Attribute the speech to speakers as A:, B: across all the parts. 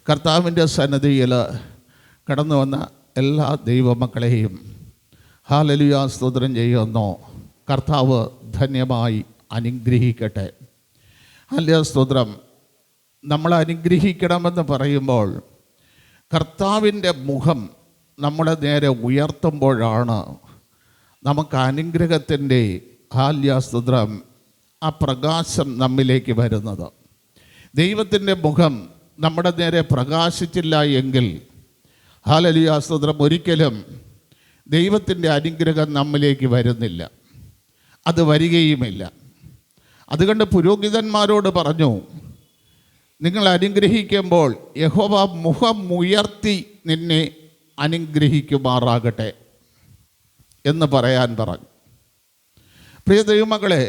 A: കർത്താവിൻ്റെ സന്നിധിയിൽ കടന്നു വന്ന എല്ലാ ദൈവമക്കളെയും ഹല്ലേലൂയ സ്തോത്രം ചെയ്യുന്നു. കർത്താവ് ധന്യമായി അനുഗ്രഹിക്കട്ടെ. ഹല്ലേലൂയ സ്തോത്രം. നമ്മൾ അനുഗ്രഹിക്കണമെന്ന് പറയുമ്പോൾ കർത്താവിൻ്റെ മുഖം നമ്മളെ നേരെ ഉയർത്തുമ്പോഴാണ് നമുക്ക് അനുഗ്രഹത്തിൻ്റെ ഹല്ലേലൂയ സ്തോത്രം ആ പ്രകാശം നമ്മിലേക്ക് വരുന്നത്. ദൈവത്തിൻ്റെ മുഖം നമ്മുടെ നേരെ പ്രകാശിച്ചില്ല എങ്കിൽ ഹല്ലേലൂയ സ്തോത്രം ഒരിക്കലും ദൈവത്തിൻ്റെ അനുഗ്രഹം നമ്മിലേക്ക് വരുന്നില്ല, അത് വരികയുമില്ല. അതുകൊണ്ട് പുരോഹിതന്മാരോട് പറഞ്ഞു, നിങ്ങൾ അനുഗ്രഹിക്കുമ്പോൾ യഹോവ മുഖം ഉയർത്തി നിന്നെ അനുഗ്രഹിക്കുമാറാകട്ടെ എന്ന് പറയാൻ പറഞ്ഞു. പ്രിയ ദൈവമക്കളെ,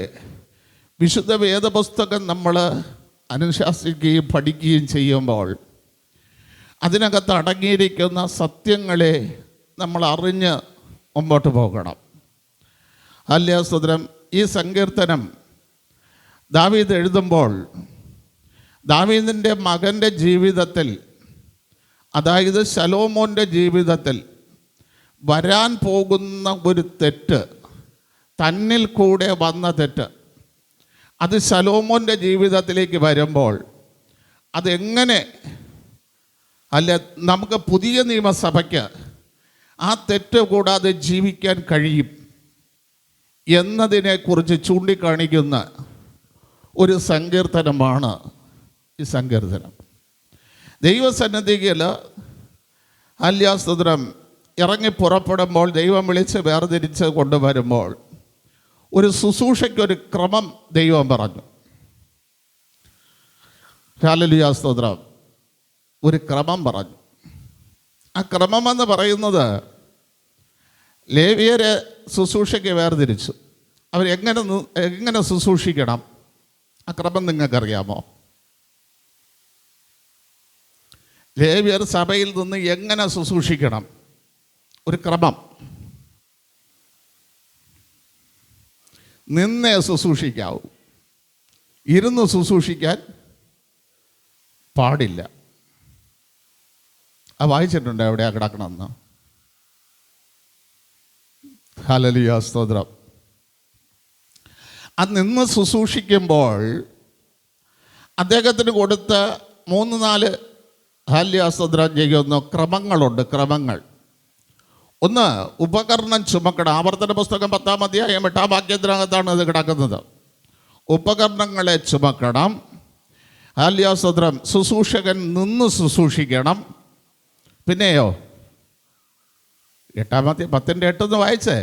A: വിശുദ്ധ വേദപുസ്തകം നമ്മൾ അനുശാസിക്കുകയും പഠിക്കുകയും ചെയ്യുമ്പോൾ അതിനകത്ത് അടങ്ങിയിരിക്കുന്ന സത്യങ്ങളെ നമ്മൾ അറിഞ്ഞ് മുമ്പോട്ട് പോകണം. ഹല്ലേലൂയ സ്തോത്രം. ഈ സങ്കീർത്തനം ദാവീദ് എഴുതുമ്പോൾ ദാവീദിൻ്റെ മകൻ്റെ ജീവിതത്തിൽ, അതായത് ശലോമോൻ്റെ ജീവിതത്തിൽ വരാൻ പോകുന്ന ഒരു തെറ്റ്, തന്നിൽ കൂടെ വന്ന തെറ്റ്, അത് ശലോമോൻ്റെ ജീവിതത്തിലേക്ക് വരുമ്പോൾ അതെങ്ങനെ നമുക്ക് പുതിയ നിയമസഭയ്ക്ക് ആ തെറ്റ് കൂടാതെ ജീവിക്കാൻ കഴിയും എന്നതിനെക്കുറിച്ച് ചൂണ്ടിക്കാണിക്കുന്ന ഒരു സങ്കീർത്തനമാണ് ഈ സങ്കീർത്തനം. ദൈവസന്നിധിയിൽ ഹല്ലേലൂയ സ്തോത്രം ഇറങ്ങി പുറപ്പെടുമ്പോൾ, ദൈവം വിളിച്ച് വേർതിരിച്ച് കൊണ്ടുവരുമ്പോൾ ഒരു ശുശ്രൂഷയ്ക്കൊരു ക്രമം ദൈവം പറഞ്ഞു. ഹല്ലേലൂയ സ്തോത്രം. ഒരു ക്രമം പറഞ്ഞു. ആ ക്രമമെന്ന് പറയുന്നത് ലേവ്യരെ ശുശ്രൂഷയ്ക്ക് വേർതിരിച്ചു. അവരെങ്ങനെ ശുശ്രൂഷിക്കണം, ആ ക്രമം നിങ്ങൾക്കറിയാമോ? ലേവ്യർ സഭയിൽ നിന്ന് എങ്ങനെ ശുശ്രൂഷിക്കണം, ഒരു ക്രമം. നിന്നേ ശുശ്രൂഷിക്കാവൂ, ഇരുന്ന് ശുശ്രൂഷിക്കാൻ പാടില്ല. വായിച്ചിട്ടുണ്ട് എവിടെയാ കിടക്കണമെന്ന്? ഹല്ലേലൂയ സ്തോത്രം. അത് നിന്ന് ശുശ്രൂഷിക്കുമ്പോൾ അദ്ദേഹത്തിന് കൊടുത്ത 3-4 ഹല്ലേലൂയ സ്തോത്രം ചെയ്യുന്ന ക്രമങ്ങളുണ്ട്. ക്രമങ്ങൾ. ഒന്ന്, ഉപകരണം ചുമക്കണം. ആവർത്തന പുസ്തകം 10-ാം അധ്യായം 8-ാം വാക്യത്തിനകത്താണ് ഇത് കിടക്കുന്നത്. ഉപകരണങ്ങളെ ചുമക്കണം. ഹല്ലേലൂയ സ്തോത്രം. ശുശ്രൂഷകൻ നിന്ന് ശുശ്രൂഷിക്കണം. പിന്നെയോ 8-ാം അധ്യായം 10-8 വായിച്ചേ.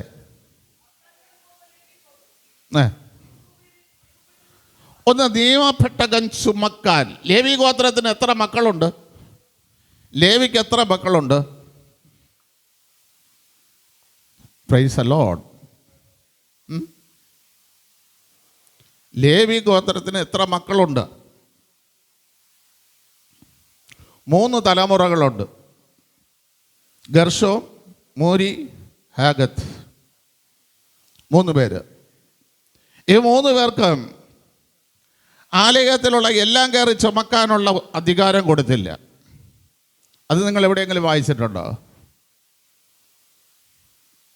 A: ഒന്ന്, നിയമപ്പെട്ടകൻ ചുമക്കാൻ. ലേവി ഗോത്രത്തിന് എത്ര മക്കളുണ്ട്? ലേവിക്ക് എത്ര മക്കളുണ്ട്? Price the Lord. ലേവി ഗോത്രത്തിന് എത്ര മക്കളുണ്ട്? 3 തലമുറകളുണ്ട്. ഗർശോം, മോരി, ഹാഗത്ത്, 3 പേര്. ഈ 3 പേർക്കും ആലയത്തിലുള്ള എല്ലാം കയറി ചുമക്കാനുള്ള അധികാരം കൊടുത്തില്ല. അത് നിങ്ങൾ എവിടെയെങ്കിലും വായിച്ചിട്ടുണ്ടോ?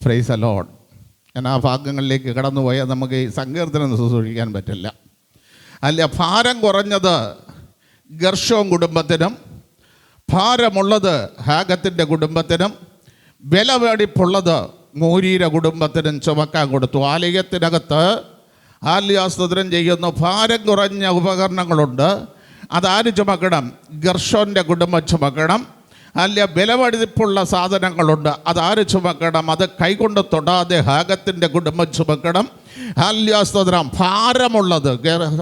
A: Praise the lord. ഞാൻ ആ ഭാഗങ്ങളിലേക്ക് കടന്നു പോയാൽ നമുക്ക് ഈ സങ്കീർത്തനം ശുശ്രൂഷിക്കാൻ പറ്റില്ല. അല്ല, ഭാരം കുറഞ്ഞത് ഗർശോം കുടുംബത്തിനും ഭാരമുള്ളത് ഹാഗത്തിൻ്റെ കുടുംബത്തിനും വിലവേടിപ്പുള്ളത് മോരിയുടെ കുടുംബത്തിനും ചുമക്കാൻ കൊടുത്തു. ആലയത്തിനകത്ത് ഹല്ലേലൂയ സ്തോത്രം ചെയ്യുന്ന ഭാരം കുറഞ്ഞ ഉപകരണങ്ങളുണ്ട്. അതാര് ചുമക്കണം? ഗർശോൻ്റെ കുടുംബം ചുമക്കണം. അല്ല, വിലവെടിപ്പുള്ള സാധനങ്ങളുണ്ട്. അതാര് ചുമക്കണം? അത് കൈകൊണ്ട് തൊടാതെ ഹാഗത്തിൻ്റെ കുടുംബം ചുമക്കണം. ഹല്ലേലൂയ സ്തോത്രം. ഭാരമുള്ളത്,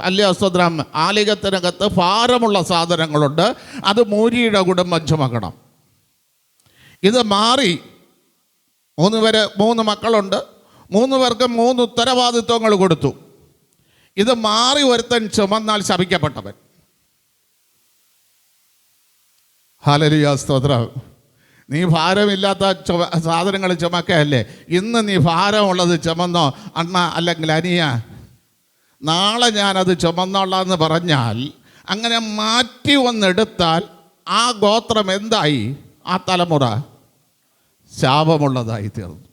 A: ഹല്ലേലൂയ സ്തോത്രം, ആലയത്തിനകത്ത് ഭാരമുള്ള സാധനങ്ങളുണ്ട്. അത് മോരിയുടെ കുടുംബം ചുമക്കണം. ഇത് മാറി 3 മക്കളുണ്ട്. 3 പേർക്ക് 3 ഉത്തരവാദിത്വങ്ങൾ കൊടുത്തു. ഇത് മാറി ഒരുത്തൻ ചുമന്നാൽ ശപിക്കപ്പെട്ടവൻ. ഹല്ലേലൂയ സ്തോത്രം. നീ ഭാരമില്ലാത്ത സാധനങ്ങൾ ചുമക്കല്ലേ. ഇന്ന് നീ ഭാരമുള്ളത് ചുമന്നോ അണ്ണ, അല്ലെങ്കിൽ അനിയ, നാളെ ഞാനത് ചുമന്നോളാന്ന് പറഞ്ഞാൽ, അങ്ങനെ മാറ്റി വന്നെടുത്താൽ ആ ഗോത്രം എന്തായി? ആ തലമുറ ശാപമുള്ളതായി തീർന്നു.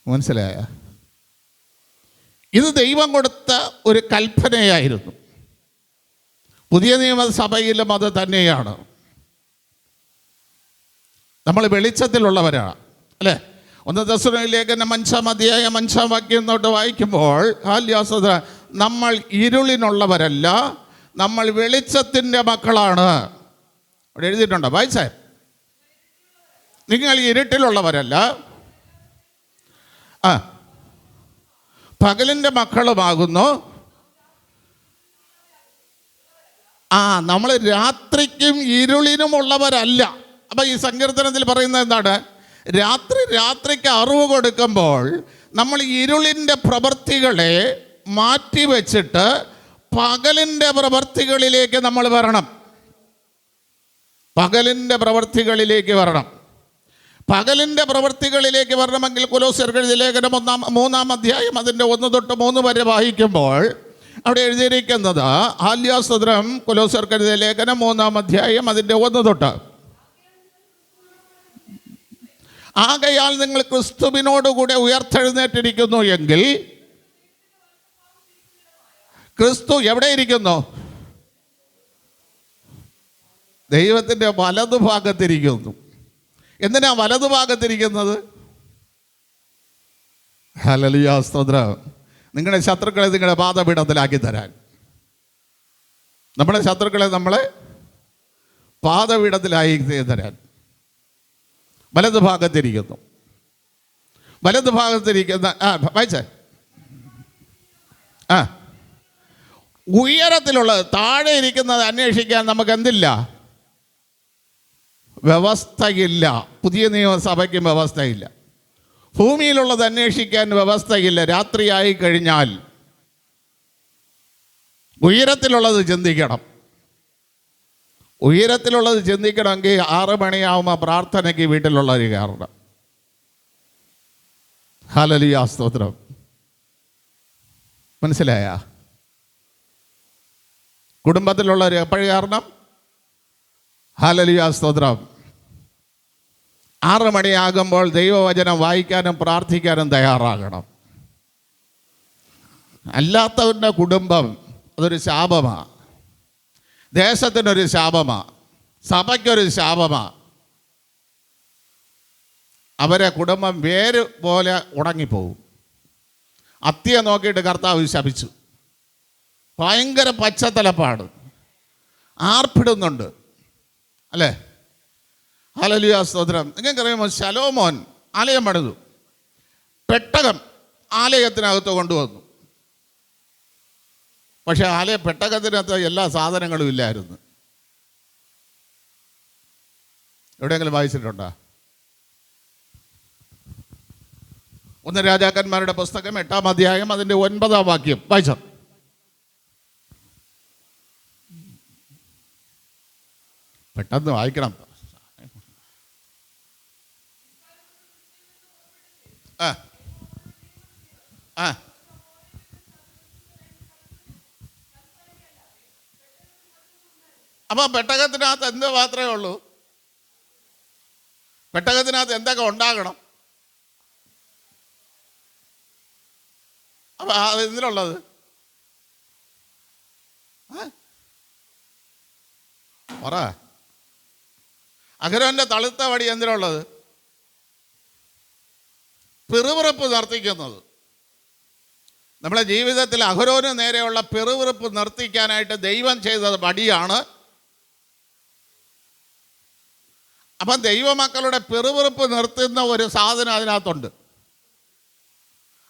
A: മനസ്സിലായ? ഇത് ദൈവം കൊടുത്ത ഒരു കൽപ്പനയായിരുന്നു. പുതിയ നിയമസഭയിലും അത് തന്നെയാണ്. നമ്മൾ വെളിച്ചത്തിലുള്ളവരാണ്, അല്ലേ? 1 തെസ്സലോനിക്കർ 5-ാം അധ്യായം 5-ാം വാക്യം തൊട്ട് വായിക്കുമ്പോൾ നമ്മൾ ഇരുളിനുള്ളവരല്ല, നമ്മൾ വെളിച്ചത്തിൻ്റെ മക്കളാണ്. അവിടെ എഴുതിയിട്ടുണ്ടോ? വായിച്ചേ. നിങ്ങൾ ഇരുട്ടിലുള്ളവരല്ല, പകലിൻ്റെ മക്കളുമാകുന്നു. നമ്മൾ രാത്രിക്കും ഇരുളിനുമുള്ളവരല്ല. അപ്പം ഈ സങ്കീർത്തനത്തിൽ പറയുന്നത് എന്താണ്? രാത്രിക്ക് അറിവ് കൊടുക്കുമ്പോൾ നമ്മൾ ഇരുളിൻ്റെ പ്രവൃത്തികളെ മാറ്റിവെച്ചിട്ട് പകലിൻ്റെ പ്രവൃത്തികളിലേക്ക് നമ്മൾ വരണം. പകലിൻ്റെ പ്രവൃത്തികളിലേക്ക് വരണമെങ്കിൽ കൊലോസ്യർക്ക് എഴുതിയ ലേഖനം 3-ാം അധ്യായം അതിൻ്റെ 1 തൊട്ട് 3 വരെ വായിക്കുമ്പോൾ അവിടെ എഴുതിയിരിക്കുന്നത്, ആല്യാസ്തോത്രം, കൊലോസ്യർക്ക് എഴുതിയ ലേഖനം 3-ാം അധ്യായം അതിൻ്റെ 1 തൊട്ട്. ആകയാൽ നിങ്ങൾ ക്രിസ്തുവിനോടുകൂടെ ഉയർത്തെഴുന്നേറ്റിരിക്കുന്നു എങ്കിൽ, ക്രിസ്തു എവിടെ ഇരിക്കുന്നു? ദൈവത്തിൻ്റെ വലതുഭാഗത്തിരിക്കുന്നു. എന്തിനാ വലതുഭാഗത്തിരിക്കുന്നത്? ഹല്ലേലൂയ, സ്തോത്രം. നിങ്ങളുടെ ശത്രുക്കളെ നിങ്ങളുടെ പാദപീഠത്തിലാക്കി തരാൻ. നമ്മുടെ ശത്രുക്കളെ നമ്മളെ പാദപീഠത്തിലാക്കി തരാൻ വലതുഭാഗത്തിരിക്കുന്നു. വായിച്ചേ. ഉയരത്തിലുള്ളത് താഴെ ഇരിക്കുന്നത് അന്വേഷിക്കാൻ നമുക്ക് എന്തില്ല? വ്യവസ്ഥയില്ല. പുതിയ നിയമസഭയ്ക്കും വ്യവസ്ഥയില്ല. ഭൂമിയിലുള്ളത് അന്വേഷിക്കാൻ വ്യവസ്ഥയില്ല. രാത്രിയായി കഴിഞ്ഞാൽ ഉയരത്തിലുള്ളത് ചിന്തിക്കണം. ഉയരത്തിലുള്ളത് ചിന്തിക്കണമെങ്കിൽ 6 മണിയാവുമ്പോൾ പ്രാർത്ഥനയ്ക്ക് വീട്ടിലുള്ളവർ കയറണം. ഹല്ലേലൂയ, സ്തോത്രം. മനസ്സിലായ? കുടുംബത്തിലുള്ളവർ എപ്പോഴും കയറണം. ഹല്ലേലൂയ, സ്തോത്രം. 6 മണിയാകുമ്പോൾ ദൈവവചനം വായിക്കാനും പ്രാർത്ഥിക്കാനും തയ്യാറാകണം. അല്ലാത്തവരുടെ കുടുംബം അതൊരു ശാപമാണ്. ദേശത്തിനൊരു ശാപമാണ്. സഭയ്ക്കൊരു ശാപമാണ്. അവരെ കുടുംബം വേര് പോലെ ഉണങ്ങിപ്പോവും. അത്തിയെ നോക്കിയിട്ട് കർത്താവ് ശപിച്ചു. ഭയങ്കര പശ്ചാത്തലപ്പാട്, ആർപ്പിടുന്നുണ്ട്, അല്ലേ? ഹല്ലേലൂയ, സ്തോത്രം. നിങ്ങൾക്കറിയാമോ, ശലോമോൻ ആലയം പണിതു. പെട്ടകം ആലയത്തിനകത്ത് കൊണ്ടുവന്നു. പക്ഷെ പെട്ടകത്തിനകത്ത് എല്ലാ സാധനങ്ങളും ഇല്ലായിരുന്നു. എവിടെയെങ്കിലും വായിച്ചിട്ടുണ്ടോ? 1 രാജാക്കന്മാരുടെ പുസ്തകം 8-ാം അധ്യായം അതിൻ്റെ 9-ാം വാക്യം വായിച്ചോ. പെട്ടെന്ന് വായിക്കണം. അപ്പോൾ പെട്ടകത്തിനകത്ത് എന്ത് മാത്രമേ ഉള്ളൂ? പെട്ടകത്തിനകത്ത് എന്തൊക്കെ ഉണ്ടാകണം? അപ്പം അത് എന്തിനുള്ളത്? പറ. അഹരോന്റെ തളുത്ത വടി എന്തിനുള്ളത്? പിറുപിറുപ്പ് നിർത്തിക്കുന്നത്. നമ്മുടെ ജീവിതത്തിൽ അഹരോന് നേരെയുള്ള പിറുപിറുപ്പ് നിർത്തിക്കാനായിട്ട് ദൈവം ചെയ്ത വടിയാണ്. അപ്പം ദൈവമക്കളുടെ പിറുപിറുപ്പ് നിർത്തുന്ന ഒരു സാധനം അതിനകത്തുണ്ട്.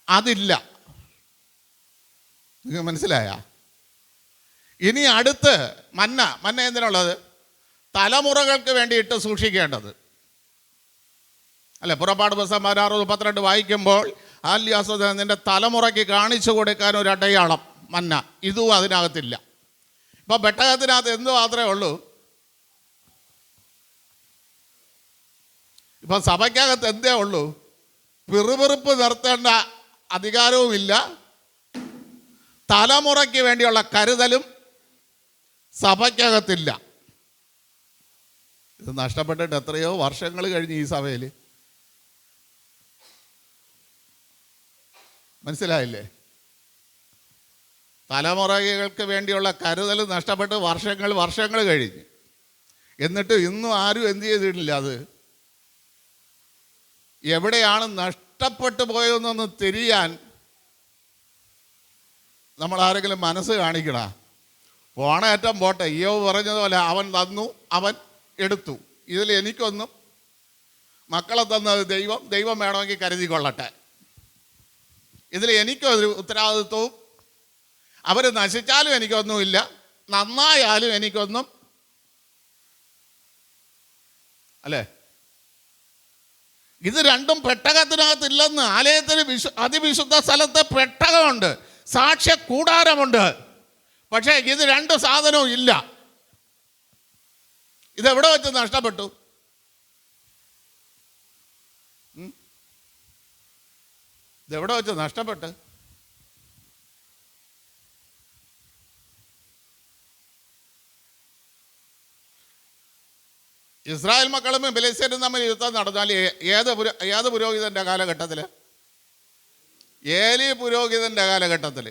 A: അതില്ല. നിങ്ങൾക്ക് മനസ്സിലായ? ഇനി അടുത്ത് മന്ന എന്തിനുള്ളത്? തലമുറകൾക്ക് വേണ്ടിയിട്ട് സൂക്ഷിക്കേണ്ടത്, അല്ലെ? പുറപ്പാട് പുസ്തകം 16-12 വായിക്കുമ്പോൾ ആല്യാസ്വദൻ നിൻ്റെ തലമുറയ്ക്ക് കാണിച്ചു കൊടുക്കാൻ ഒരു അടയാളം മന്ന. ഇതും അതിനകത്തില്ല. ഇപ്പം പെട്ടകത്തിനകത്ത് എന്ത് മാത്രമേ ഉള്ളൂ? ഇപ്പം സഭയ്ക്കകത്ത് എന്തേ ഉള്ളൂ? പിറുപിറുപ്പ് നിർത്തേണ്ട അധികാരവുമില്ല, തലമുറയ്ക്ക് വേണ്ടിയുള്ള കരുതലും സഭയ്ക്കകത്തില്ല. ഇത് നഷ്ടപ്പെട്ടിട്ട് എത്രയോ വർഷങ്ങൾ കഴിഞ്ഞ് ഈ സഭയിൽ. മനസ്സിലായില്ലേ? തലമുറകൾക്ക് വേണ്ടിയുള്ള കരുതൽ നഷ്ടപ്പെട്ട് വർഷങ്ങൾ കഴിഞ്ഞ്. എന്നിട്ട് ഇന്നും ആരും എന്ത് ചെയ്തിട്ടില്ല. അത് എവിടെയാണ് നഷ്ടപ്പെട്ടു പോയതെന്നൊന്ന് തിരിയാൻ നമ്മൾ ആരെങ്കിലും മനസ്സ് കാണിക്കണ. പോണേറ്റം പോട്ടെ, ഇയ്യോബ് പറഞ്ഞതുപോലെ അവൻ തന്നു, അവൻ എടുത്തു. ഇതിൽ എനിക്കൊന്നും, മക്കളെ തന്നത് ദൈവം വേണമെങ്കിൽ കരുതിക്കൊള്ളട്ടെ. ഇതിൽ എനിക്കൊരു ഉത്തരവാദിത്വവും, അവർ നശിച്ചാലും എനിക്കൊന്നുമില്ല, നന്നായാലും എനിക്കൊന്നും, അല്ലേ? ഇത് രണ്ടും പെട്ടകത്തിനകത്തില്ലെന്ന്. ആലയത്തിന് അതിവിശുദ്ധ സ്ഥലത്ത് പെട്ടകമുണ്ട്, സാക്ഷ്യ കൂടാരമുണ്ട്. പക്ഷേ ഇത് രണ്ട് സാധനവും ഇല്ല. ഇതെവിടെ വെച്ച് നഷ്ടപ്പെട്ടു? ഇതെവിടെ വെച്ച് നഷ്ടപ്പെട്ട്? ഇസ്രായേൽ മക്കളും ഫെലിസ്ത്യരും തമ്മിൽ യുദ്ധം നടന്നാൽ ഏത് പുരോഹിതൻ്റെ കാലഘട്ടത്തിൽ? ഏലി പുരോഹിതൻ്റെ കാലഘട്ടത്തിൽ.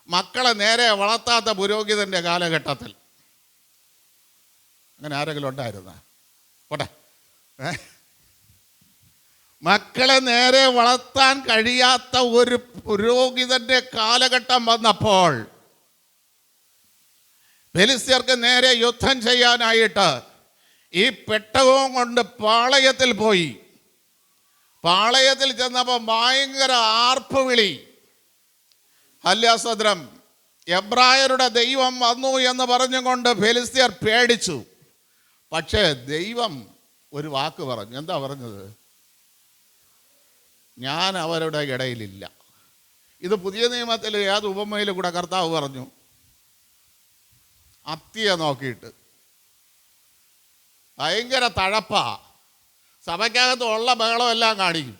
A: മക്കളെ നേരെ വളർത്താത്ത പുരോഹിതൻ്റെ കാലഘട്ടത്തിൽ. അങ്ങനെ ആരെങ്കിലും ഉണ്ടായിരുന്ന? പോട്ടെ. മക്കളെ നേരെ വളർത്താൻ കഴിയാത്ത ഒരു പുരോഹിതൻ്റെ കാലഘട്ടം വന്നപ്പോൾ ഫെലിസ്ത്യർക്ക് നേരെ യുദ്ധം ചെയ്യാനായിട്ട് ഈ പെട്ടകവും കൊണ്ട് പാളയത്തിൽ പോയി. പാളയത്തിൽ ചെന്നപ്പോൾ ഭയങ്കര ആർപ്പുവിളി, ഹല്യാസദ്രം, എബ്രായരുടെ ദൈവം വന്നു എന്ന് പറഞ്ഞുകൊണ്ട് ഫെലിസ്ത്യർ പേടിച്ചു. പക്ഷേ ദൈവം ഒരു വാക്ക് പറഞ്ഞു. എന്താ പറഞ്ഞത്? ഞാൻ അവരുടെ ഇടയിലില്ല. ഇത് പുതിയ നിയമത്തിൽ ഏത് ഉപമയിൽ കൂടെ കർത്താവ് പറഞ്ഞു? അത്തിയെ നോക്കിയിട്ട്. ഭയങ്കര തഴപ്പാ, സഭയ്ക്കകത്ത് ഉള്ള ബഹളമെല്ലാം കാണിക്കും.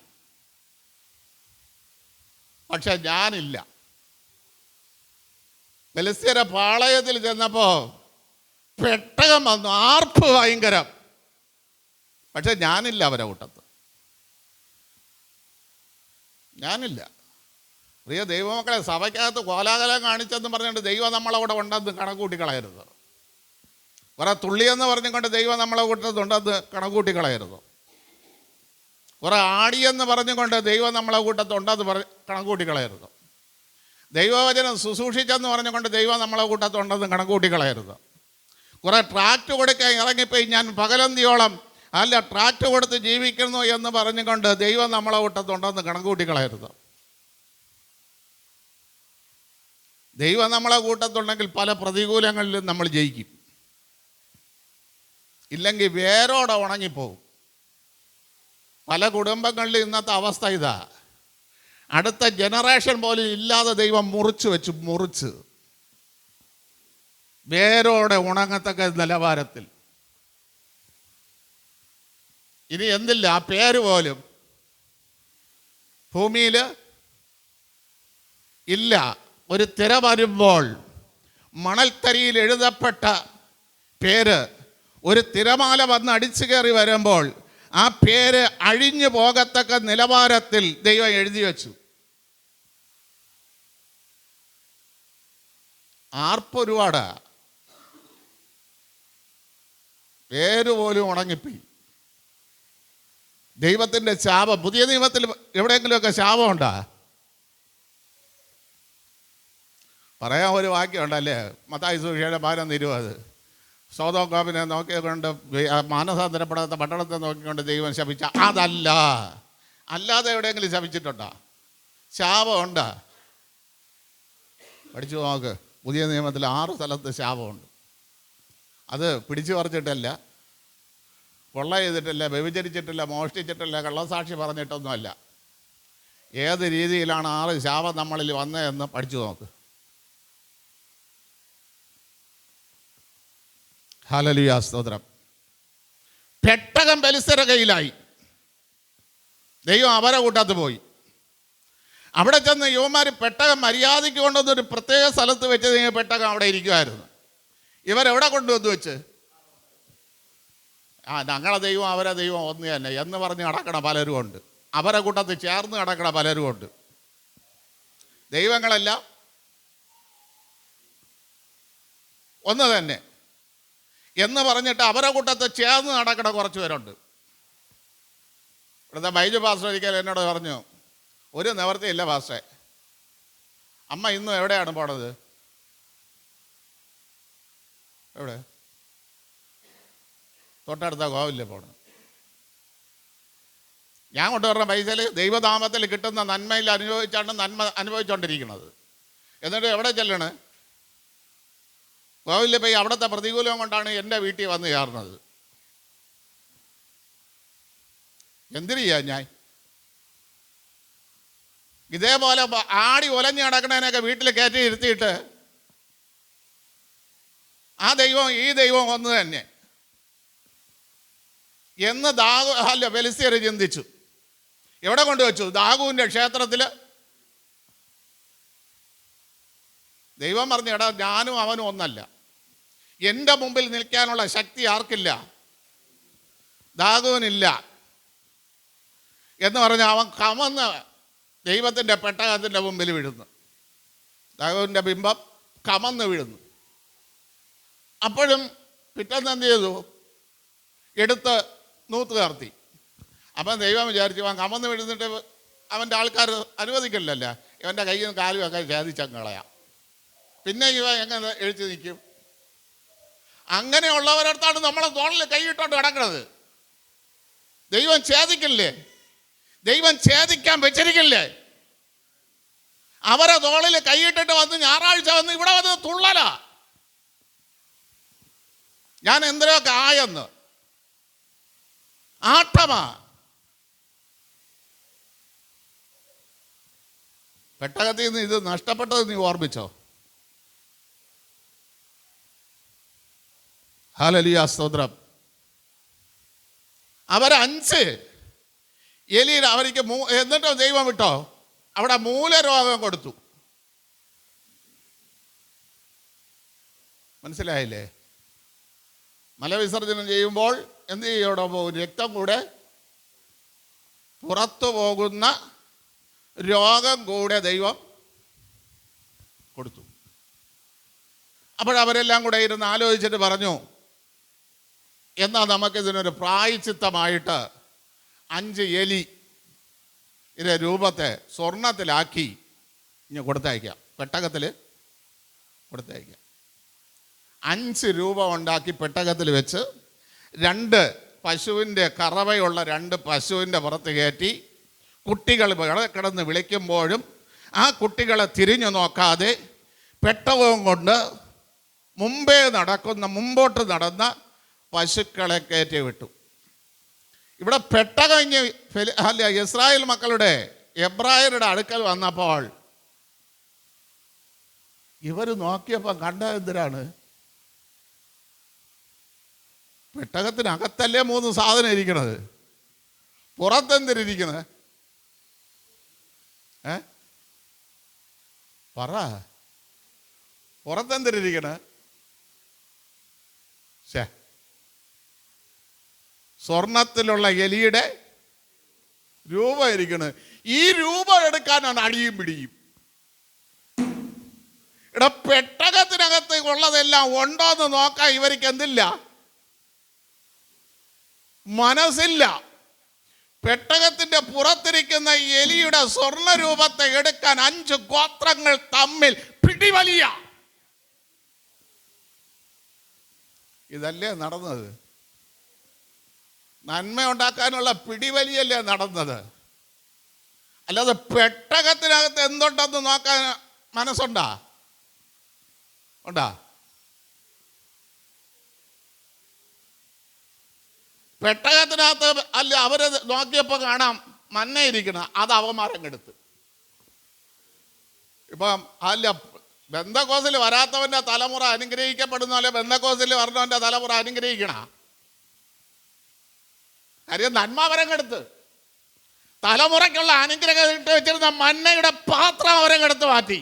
A: പക്ഷെ ഞാനില്ല. ഫെലിസ്ത്യരെ പാളയത്തിൽ ചെന്നപ്പോൾ പെട്ടകം വന്നു, ആർപ്പ് ഭയങ്കരം. പക്ഷെ ഞാനില്ല അവരെ കൂട്ടത്ത്, ഞാനില്ല. പ്രിയ ദൈവമക്കളെ, സഭയ്ക്കകത്ത് കോലാഹലം കാണിച്ചെന്ന് പറഞ്ഞുകൊണ്ട് ദൈവം നമ്മളവിടെ ഉണ്ടെന്ന് കണക്കൂട്ടിക്കളയരുത്. കുറെ തുള്ളിയെന്ന് പറഞ്ഞുകൊണ്ട് ദൈവം നമ്മളെ കൂട്ടത്തുണ്ടെന്ന് കണക്കൂട്ടിക്കളയരുത്. കുറെ ആടിയെന്ന് പറഞ്ഞുകൊണ്ട് ദൈവം നമ്മളെ കൂട്ടത്തുണ്ടെന്ന് കണക്കൂട്ടിക്കളയരുത്. ദൈവവചനം ശുശ്രൂഷിച്ചെന്ന് പറഞ്ഞുകൊണ്ട് ദൈവം നമ്മളെ കൂട്ടത്തുണ്ടെന്ന് കണക്കൂട്ടിക്കളയരുത്. കുറെ ട്രാക്റ്റ് കൊടുക്കാൻ ഇറങ്ങിപ്പോയി ഞാൻ പകലന്തിയോളം അല്ല ട്രാക്റ്റ് കൊടുത്ത് ജീവിക്കുന്നു എന്ന് പറഞ്ഞുകൊണ്ട് ദൈവം നമ്മളെ കൂട്ടത്തുണ്ടെന്ന് കണക്കൂട്ടിക്കളയരുത്. ദൈവം നമ്മളെ കൂട്ടത്തുണ്ടെങ്കിൽ പല പ്രതികൂലങ്ങളിലും നമ്മൾ ജയിക്കും. ഇല്ലെങ്കിൽ വേരോടെ ഉണങ്ങിപ്പോവും. പല കുടുംബങ്ങളിലും ഇന്നത്തെ അവസ്ഥ ഇതാ. അടുത്ത ജനറേഷൻ പോലും ഇല്ലാതെ ദൈവം മുറിച്ച് വേരോടെ ഉണങ്ങത്തക്ക നിലവാരത്തിൽ. ഇനി എന്തില്ല, ആ പേര് പോലും ഭൂമിയിൽ ഇല്ല. ഒരു തിര വരുമ്പോൾ മണൽത്തരിയിൽ എഴുതപ്പെട്ട പേര് ഒരു തിരമാല വന്ന് അടിച്ചു കയറി വരുമ്പോൾ ആ പേര് അഴിഞ്ഞു പോകത്തക്ക നിലവാരത്തിൽ ദൈവം എഴുതി വെച്ചു. ആർപ്പൊരുപാടാ, പേര് പോലും ഉണങ്ങിപ്പോയി. ദൈവത്തിൻ്റെ ശാപം. പുതിയ നിയമത്തിൽ എവിടെയെങ്കിലുമൊക്കെ ശാപമുണ്ടാ? പറയാൻ ഒരു വാക്യമുണ്ടല്ലേ, മത്തായി സുവിശേഷം 11:20. സോദോം നോക്കിക്കൊണ്ട് മാനസാന്തരപ്പെടാത്ത പട്ടണത്തെ നോക്കിക്കൊണ്ട് ദൈവം ശപിച്ച അതല്ല. അല്ലാതെ എവിടെയെങ്കിലും ശപിച്ചിട്ടുണ്ടോ? ശാപമുണ്ടോ? പഠിച്ചു നോക്ക്. പുതിയ നിയമത്തിൽ 6 സ്ഥലത്ത് ശാപമുണ്ട്. അത് പിടിച്ചു പറിച്ചിട്ടല്ല, കൊള്ള ചെയ്തിട്ടില്ല, വ്യഭിചരിച്ചിട്ടില്ല, മോഷ്ടിച്ചിട്ടില്ല, കള്ളസാക്ഷി പറഞ്ഞിട്ടൊന്നുമല്ല. ഏത് രീതിയിലാണ് 6 ശാപം നമ്മളിൽ വന്നതെന്ന് പഠിച്ചു നോക്ക്. ഹല്ലേലൂയ, സ്തോത്രം. പെട്ടകം ഫെലിസ്ത്യരുടെ കയ്യിലായി. ദൈവം അവരെ കൂട്ടത്ത് പോയി. അവിടെ ചെന്ന് യുവമാർ പെട്ടകം മര്യാദയ്ക്ക് കൊണ്ടുവന്നൊരു പ്രത്യേക സ്ഥലത്ത് വെച്ച് പെട്ടകം അവിടെ ഇരിക്കുമായിരുന്നു. ഇവരെവിടെ കൊണ്ടുവന്ന് വെച്ച്? ഞങ്ങളെ ദൈവം അവരെ ദൈവം ഒന്ന് തന്നെ എന്ന് പറഞ്ഞ് നടക്കണ പലരും ഉണ്ട്. അവരെ കൂട്ടത്തിൽ ചേർന്ന് നടക്കണ പലരും ഉണ്ട്. ദൈവങ്ങളെല്ലാം ഒന്ന് തന്നെ എന്ന് പറഞ്ഞിട്ട് അവരെ കൂട്ടത്തിൽ ചേർന്ന് നടക്കണ കുറച്ച് പേരുണ്ട്. ഇവിടുത്തെ ബൈജു പാസ്റ്റർ ഒരിക്കൽ എന്നോട് പറഞ്ഞു, ഒരു നിവർത്തിയില്ല പാസ്റ്ററെ, അമ്മ ഇന്നും എവിടെയാണ് പോണത്? എവിടെ? തൊട്ടടുത്ത കോവിലിൽ പോണത്. ഞാൻ കൊണ്ടുവരുന്ന പൈസയിൽ ദൈവനാമത്തിൽ കിട്ടുന്ന നന്മയിൽ അനുഭവിച്ചാണ് നന്മ അനുഭവിച്ചുകൊണ്ടിരിക്കുന്നത്. എന്നിട്ട് എവിടെ ചെല്ലണ്? കോവിലിൽ പോയി അവിടുത്തെ പ്രതികൂലം കൊണ്ടാണ് എൻ്റെ വീട്ടിൽ വന്ന് ചേർന്നത്. എന്തിനു ചെയ്യാൻ ഞാൻ? ഇതേപോലെ ആടി ഒലഞ്ഞ് നടക്കണതിനൊക്കെ വീട്ടിൽ കയറ്റി ഇരുത്തിയിട്ട് ആ ദൈവം ഈ ദൈവം ഒന്ന് തന്നെ എന്ന് ഫെലിസ്ത്യർ ചിന്തിച്ചു. എവിടെ കൊണ്ടുവച്ചു? ദാഗോന്റെ ക്ഷേത്രത്തിൽ. ദൈവം പറഞ്ഞു, എടാ ഞാനും അവനും ഒന്നല്ല, എൻ്റെ മുമ്പിൽ നിൽക്കാനുള്ള ശക്തി ആർക്കില്ല? ദാഗോനില്ല എന്ന് പറഞ്ഞ് അവൻ കമന്ന് ദൈവത്തിൻ്റെ പെട്ടകത്തിൻ്റെ മുമ്പിൽ വീഴുന്നു. ദാഗോന്റെ ബിംബം കമന്ന് വീഴുന്നു. അപ്പോഴും പിറ്റേന്ന് എന്ത് ചെയ്തു? എടുത്ത് നൂത്ത് കയർത്തി. അപ്പം ദൈവം വിചാരിച്ചു, അവൻ കമന്ന് വീഴുന്നിട്ട് അവൻ്റെ ആൾക്കാർ അനുവദിക്കില്ലല്ല, ഇവൻ്റെ കയ്യും കാലും ഒക്കെ ഛേദിച്ചങ്ങ് കളയാം. പിന്നെ ഇവ എങ്ങനെ എഴുതി നിൽക്കും? അങ്ങനെയുള്ളവരടുത്താണ് നമ്മളെ തോളിൽ കൈയിട്ടോണ്ട് കിടക്കുന്നത്. ദൈവം ഛേദിക്കില്ലേ? ദൈവം ഛേദിക്കാൻ വെച്ചിരിക്കില്ലേ? അവരെ തോളിൽ കൈയിട്ടിട്ട് വന്ന് ഞായറാഴ്ച വന്ന് ഇവിടെ വന്ന് തുള്ളല, ഞാൻ എന്തിനൊക്കെ ആയെന്ന് ആട്ടമാ. പെട്ടകത്തിൽ നിന്ന് ഇത് നഷ്ടപ്പെട്ടത് നീ ഓർമ്മിച്ചോ? ഹല്ലേലൂയ, സ്തോത്രം. അവരഞ്ച് എലിയിൽ അവർക്ക് എന്നിട്ടോ ദൈവം വിട്ടോ? അവിടെ മൂലരോഗം കൊടുത്തു. മനസ്സിലായില്ലേ? മലവിസർജനം ചെയ്യുമ്പോൾ എന്ത് ചെയ്യവിടെ പോകും? രക്തം കൂടെ പുറത്തു പോകുന്ന രോഗം കൂടെ ദൈവം കൊടുത്തു. അപ്പോഴവരെല്ലാം കൂടെ ഇരുന്ന് ആലോചിച്ചിട്ട് പറഞ്ഞു, എന്നാൽ നമുക്കിതിനൊരു പ്രായശ്ചിത്തമായിട്ട് 5 എലി ഇതിൻ്റെ രൂപത്തെ സ്വർണത്തിലാക്കി ഇനി കൊടുത്തയക്കാം, പെട്ടകത്തിൽ കൊടുത്തയക്കാം. 5 രൂപ ഉണ്ടാക്കി പെട്ടകത്തിൽ വെച്ച് 2 പശുവിൻ്റെ കറവയുള്ള 2 പശുവിൻ്റെ പുറത്ത് കയറ്റി കുട്ടികൾ കിടന്ന് വിളിക്കുമ്പോഴും ആ കുട്ടികളെ തിരിഞ്ഞു നോക്കാതെ പെട്ടകവും കൊണ്ട് മുമ്പോട്ട് നടന്ന പശുക്കളെ കയറ്റി വിട്ടു. ഇവിടെ പെട്ടകം ഇസ്രായേൽ മക്കളുടെ എബ്രായരുടെ അടുക്കൽ വന്നപ്പോൾ ഇവർ നോക്കിയപ്പോൾ കണ്ട എന്തിനാണ്? പെട്ടകത്തിനകത്തല്ലേ 3 സാധനം ഇരിക്കണത്, പുറത്തെന്തിരിക്കണത്? പറ, പുറത്തെന്തിരിക്കണേ? സ്വർണത്തിലുള്ള എലിയുടെ രൂപം ഇരിക്കണത്. ഈ രൂപം എടുക്കാനാണ് അടിയും പിടിയും. ഇവിടെ പെട്ടകത്തിനകത്ത് ഉള്ളതെല്ലാം ഉണ്ടോന്ന് നോക്കാൻ ഇവർക്ക് എന്തില്ല? മനസ്സില്ല. പെട്ടകത്തിന്റെ പുറത്തിരിക്കുന്ന എലിയുടെ സ്വർണ്ണ രൂപത്തെ എടുക്കാൻ 5 ഗോത്രങ്ങൾ തമ്മിൽ പിടിവലിയ. ഇതല്ലേ നടന്നത്? നന്മ ഉണ്ടാക്കാനുള്ള പിടിവലിയല്ലേ നടന്നത്? അല്ലാതെ പെട്ടകത്തിനകത്ത് എന്തുണ്ടെന്ന് നോക്കാൻ മനസ്സുണ്ടാ? ഉണ്ടാ? പെട്ടകത്തിനകത്ത് അല്ല, അവര് നോക്കിയപ്പോൾ കാണാം മന്ന ഇരിക്കണം, അത് അവന്മാരം കെടുത്ത്. ഇപ്പം അല്ല, ബന്ധക്കോസിൽ വരാത്തവൻ്റെ തലമുറ അനുഗ്രഹിക്കപ്പെടുന്ന പോലെ ബന്ധക്കോസിൽ വരണവൻ്റെ തലമുറ അനുഗ്രഹിക്കണ കാര്യം നന്മാവരം കെടുത്ത്. തലമുറയ്ക്കുള്ള അനുഗ്രഹം ഇട്ട് വെച്ചിരുന്ന മന്നയുടെ പാത്രം അവരെ കെടുത്ത് മാറ്റി.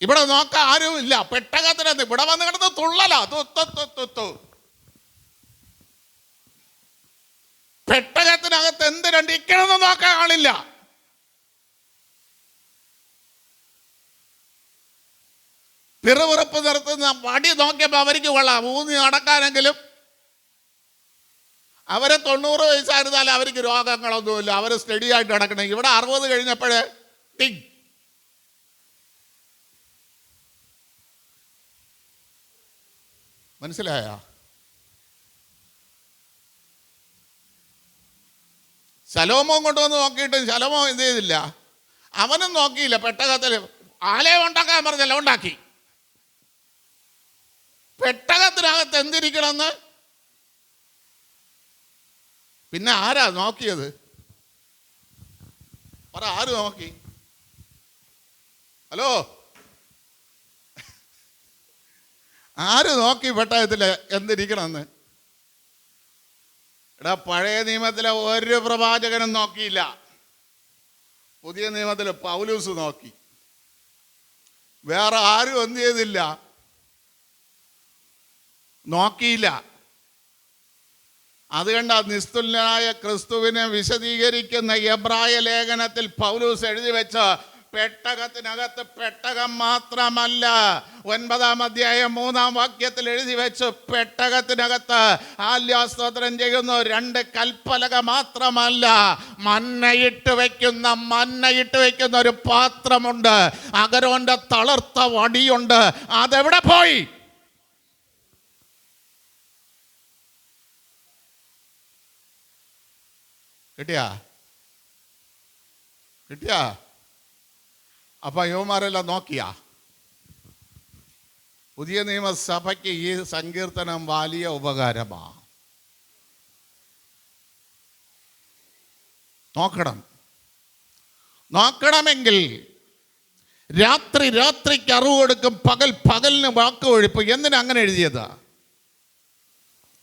A: ഇവിടെ നോക്കാൻ ആരും ഇല്ല. പെട്ടകത്തിനകത്ത് ഇവിടെ വന്ന് കിടന്ന് തുള്ളല. പെട്ടകത്തിനകത്ത് എന്തിനുണ്ട് ഇക്കണമെന്ന് നോക്കാൻ ആളില്ല. പിറുപിറുപ്പ് നിർത്തുന്ന വടി നോക്കിയപ്പോൾ അവർക്ക് കൊള്ളാം, ഊന്നി നടക്കാനെങ്കിലും. അവരെ 90 വയസ്സായിരുന്നാലും അവർക്ക് രോഗങ്ങളൊന്നുമില്ല, അവർ സ്റ്റഡി ആയിട്ട് നടക്കണം. ഇവിടെ 60 കഴിഞ്ഞപ്പോഴേ ടിങ്. മനസ്സിലായ? ശലോമോൻ കൊണ്ടുവന്ന് നോക്കിയിട്ടും ശലോമോ എന്ത് ചെയ്തില്ല, അവനും നോക്കിയില്ല. പെട്ടകത്തിൽ ആലയം ഉണ്ടാക്കാൻ പറഞ്ഞല്ലോ, ഉണ്ടാക്കി. പെട്ടകത്തിനകത്ത് എന്തിരിക്കണമെന്ന് പിന്നെ ആരാ നോക്കിയത്? പറ, ആര് നോക്കി? ഹലോ, ആര് നോക്കി പെട്ടകത്തിൽ എന്തിരിക്കണമെന്ന്? എടാ, പഴയ നിയമത്തിലെ ഒരു പ്രവാചകനും നോക്കിയില്ല. പുതിയ നിയമത്തിൽ പൗലൂസ് നോക്കി. വേറെ ആരും എന്ത് ചെയ്തില്ല, നോക്കിയില്ല. അതുകൊണ്ട് നിസ്തുല്യനായ ക്രിസ്തുവിനെ വിശദീകരിക്കുന്ന എബ്രായ ലേഖനത്തിൽ പൗലൂസ് എഴുതി വെച്ച പെട്ടകത്തിനകത്ത് പെട്ടകം മാത്രമല്ല, 9-ാം അധ്യായം 3-ാം വാക്യത്തിൽ എഴുതി വെച്ച് പെട്ടകത്തിനകത്ത് ആല്യാസ്തോത്രം ചെയ്യുന്ന 2 കൽപ്പലക മാത്രമല്ല, മന്നയിട്ട് വയ്ക്കുന്ന ഒരു പാത്രമുണ്ട്. അഗരോന്റെ തളർത്ത വടിയുണ്ട്. അതെവിടെ പോയി? കിട്ടിയാ? അപ്പൊ യുവമാരെല്ലാം നോക്കിയാ? പുതിയ നിയമസഭയ്ക്ക് ഈ സങ്കീർത്തനം വലിയ ഉപകാരമാണ്. നോക്കണമെങ്കിൽ രാത്രിക്ക് അറിവ് കൊടുക്കും, പകലിന് വാക്ക് ഒഴിപ്പ്. എന്തിനാ അങ്ങനെ എഴുതിയത്?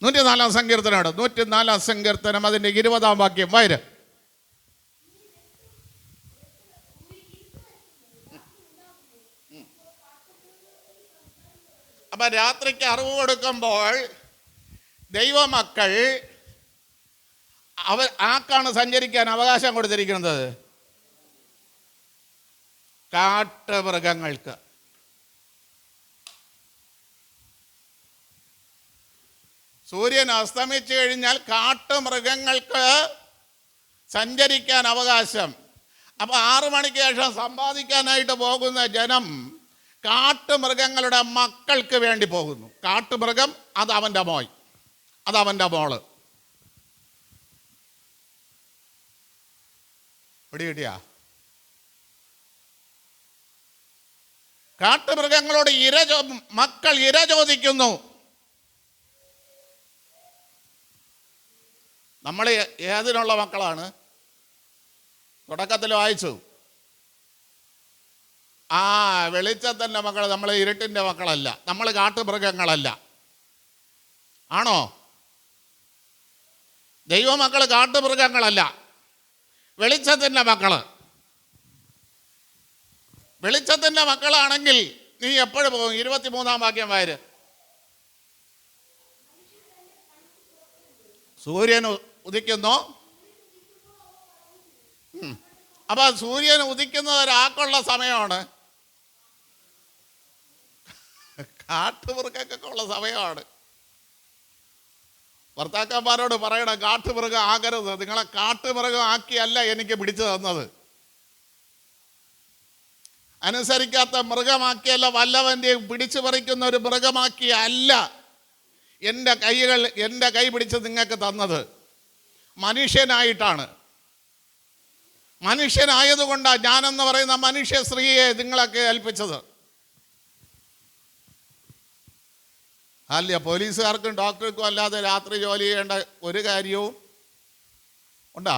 A: 104-ാം സങ്കീർത്തനമാണ്. 104-ാം സങ്കീർത്തനം അതിൻ്റെ 20-ാം വാക്യം വായിര്. അപ്പൊ രാത്രിക്ക് അറിവ് കൊടുക്കുമ്പോൾ ദൈവമക്കൾ ആർക്കാണ് സഞ്ചരിക്കാൻ അവകാശം കൊടുത്തിരിക്കുന്നത്? കാട്ടുമൃഗങ്ങൾക്ക്. സൂര്യൻ അസ്തമിച്ചു കഴിഞ്ഞാൽ കാട്ടുമൃഗങ്ങൾക്ക് സഞ്ചരിക്കാൻ അവകാശം. അപ്പോൾ 6 മണിക്ക് ശേഷം സമ്പാദിക്കാനായിട്ട് പോകുന്ന ജനം കാട്ടുമൃഗങ്ങളുടെ മക്കൾക്ക് വേണ്ടി പോകുന്നു. കാട്ടുമൃഗം അത് അവൻ്റെ മോൻ, അതവൻ്റെ മോള്. പിടികിട്ടിയാ? കാട്ടുമൃഗങ്ങളോട് മക്കൾ ഇര ചോദിക്കുന്നു. നമ്മൾ ഏതിനുള്ള മക്കളാണ്? തുടക്കത്തിൽ വായിച്ചു, വെളിച്ചത്തിൻ്റെ മക്കൾ. നമ്മൾ ഇരുട്ടിൻ്റെ മക്കളല്ല, നമ്മൾ കാട്ടുമൃഗങ്ങളല്ല. ആണോ? ദൈവമക്കൾ കാട്ടുമൃഗങ്ങളല്ല, വെളിച്ചത്തിൻ്റെ മക്കള്. വെളിച്ചത്തിൻ്റെ മക്കളാണെങ്കിൽ നീ എപ്പോഴും പോകും? 23-ാം വാക്യം വായിര്. സൂര്യൻ ഉദിക്കുന്നു. അപ്പൊ സൂര്യൻ ഉദിക്കുന്നത് ഒരാൾക്കുള്ള സമയമാണ്, കാട്ടുമൃഗക്കൊക്കെ ഉള്ള സമയമാണ്. ഭർത്താക്കന്മാരോട് പറയണം, കാട്ടുമൃഗം ആകരുത്. നിങ്ങളെ കാട്ടുമൃഗം ആക്കിയല്ല എനിക്ക് പിടിച്ചു തന്നത്. അനുസരിക്കാത്ത മൃഗമാക്കിയല്ല, വല്ലവൻ്റെയും പിടിച്ചു പറിക്കുന്ന ഒരു മൃഗമാക്കി അല്ല എൻ്റെ കൈ പിടിച്ച് നിങ്ങൾക്ക് തന്നത്. മനുഷ്യനായിട്ടാണ്. മനുഷ്യനായതുകൊണ്ടാണ് ഞാനെന്ന് പറയുന്ന മനുഷ്യ സ്ത്രീയെ നിങ്ങളൊക്കെ ഏൽപ്പിച്ചത്. അല്ല, പോലീസുകാർക്കും ഡോക്ടർക്കും അല്ലാതെ രാത്രി ജോലി ചെയ്യേണ്ട ഒരു കാര്യവും ഉണ്ടാ?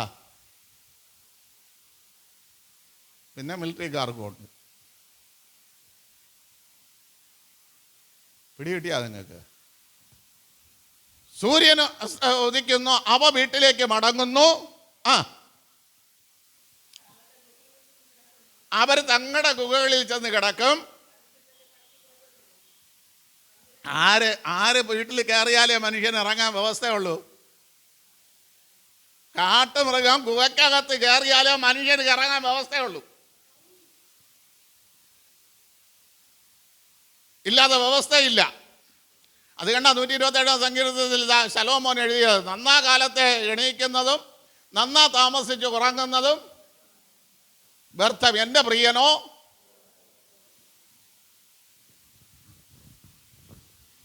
A: പിന്നെ മിലിറ്ററിക്കാർക്കും ഉണ്ട്. പിടികിട്ടിയാ നിങ്ങൾക്ക്? സൂര്യൻ ഉദിക്കുന്നു, അവ വീട്ടിലേക്ക് മടങ്ങുന്നു. അവർ തങ്ങളുടെ ഗുഹകളിൽ ചെന്ന് കിടക്കും. ആര് വീട്ടിൽ കയറിയാലേ മനുഷ്യന് ഇറങ്ങാൻ വ്യവസ്ഥയുള്ളൂ? കാട്ടുമൃഗം ഗുഹയ്ക്കകത്ത് കയറിയാലേ മനുഷ്യന് ഇറങ്ങാൻ വ്യവസ്ഥയുള്ളൂ. ഇല്ലാതെ വ്യവസ്ഥയില്ല. അത് കണ്ട 127 സങ്കീർത്തനത്തിൽ ശലോമോൻ എഴുതിയത്, നന്നാ കാലത്തെ എണീക്കുന്നതും നന്നാ താമസിച്ച് ഉറങ്ങുന്നതും വ്യർത്ഥം, എൻ്റെ പ്രിയനോ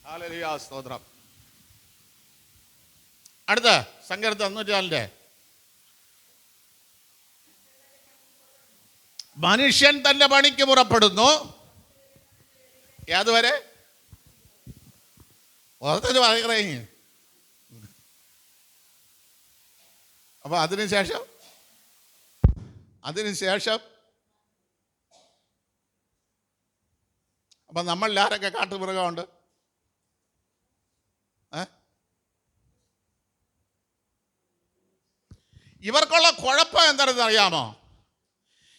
A: ഹല്ലേലൂയ സ്തോത്രം. അടുത്ത സങ്കീർത്തനം 104 മനുഷ്യൻ തൻ്റെ പണിക്ക് പുറപ്പെടുന്നു. ഏതുവരെ? ഓർത്തത് പറയണേ. അപ്പൊ അതിനുശേഷം അപ്പൊ നമ്മളിൽ ആരൊക്കെ കാട്ടുമൃഗമുണ്ട്? ഇവർക്കുള്ള കുഴപ്പം എന്താണെന്ന് അറിയാമോ?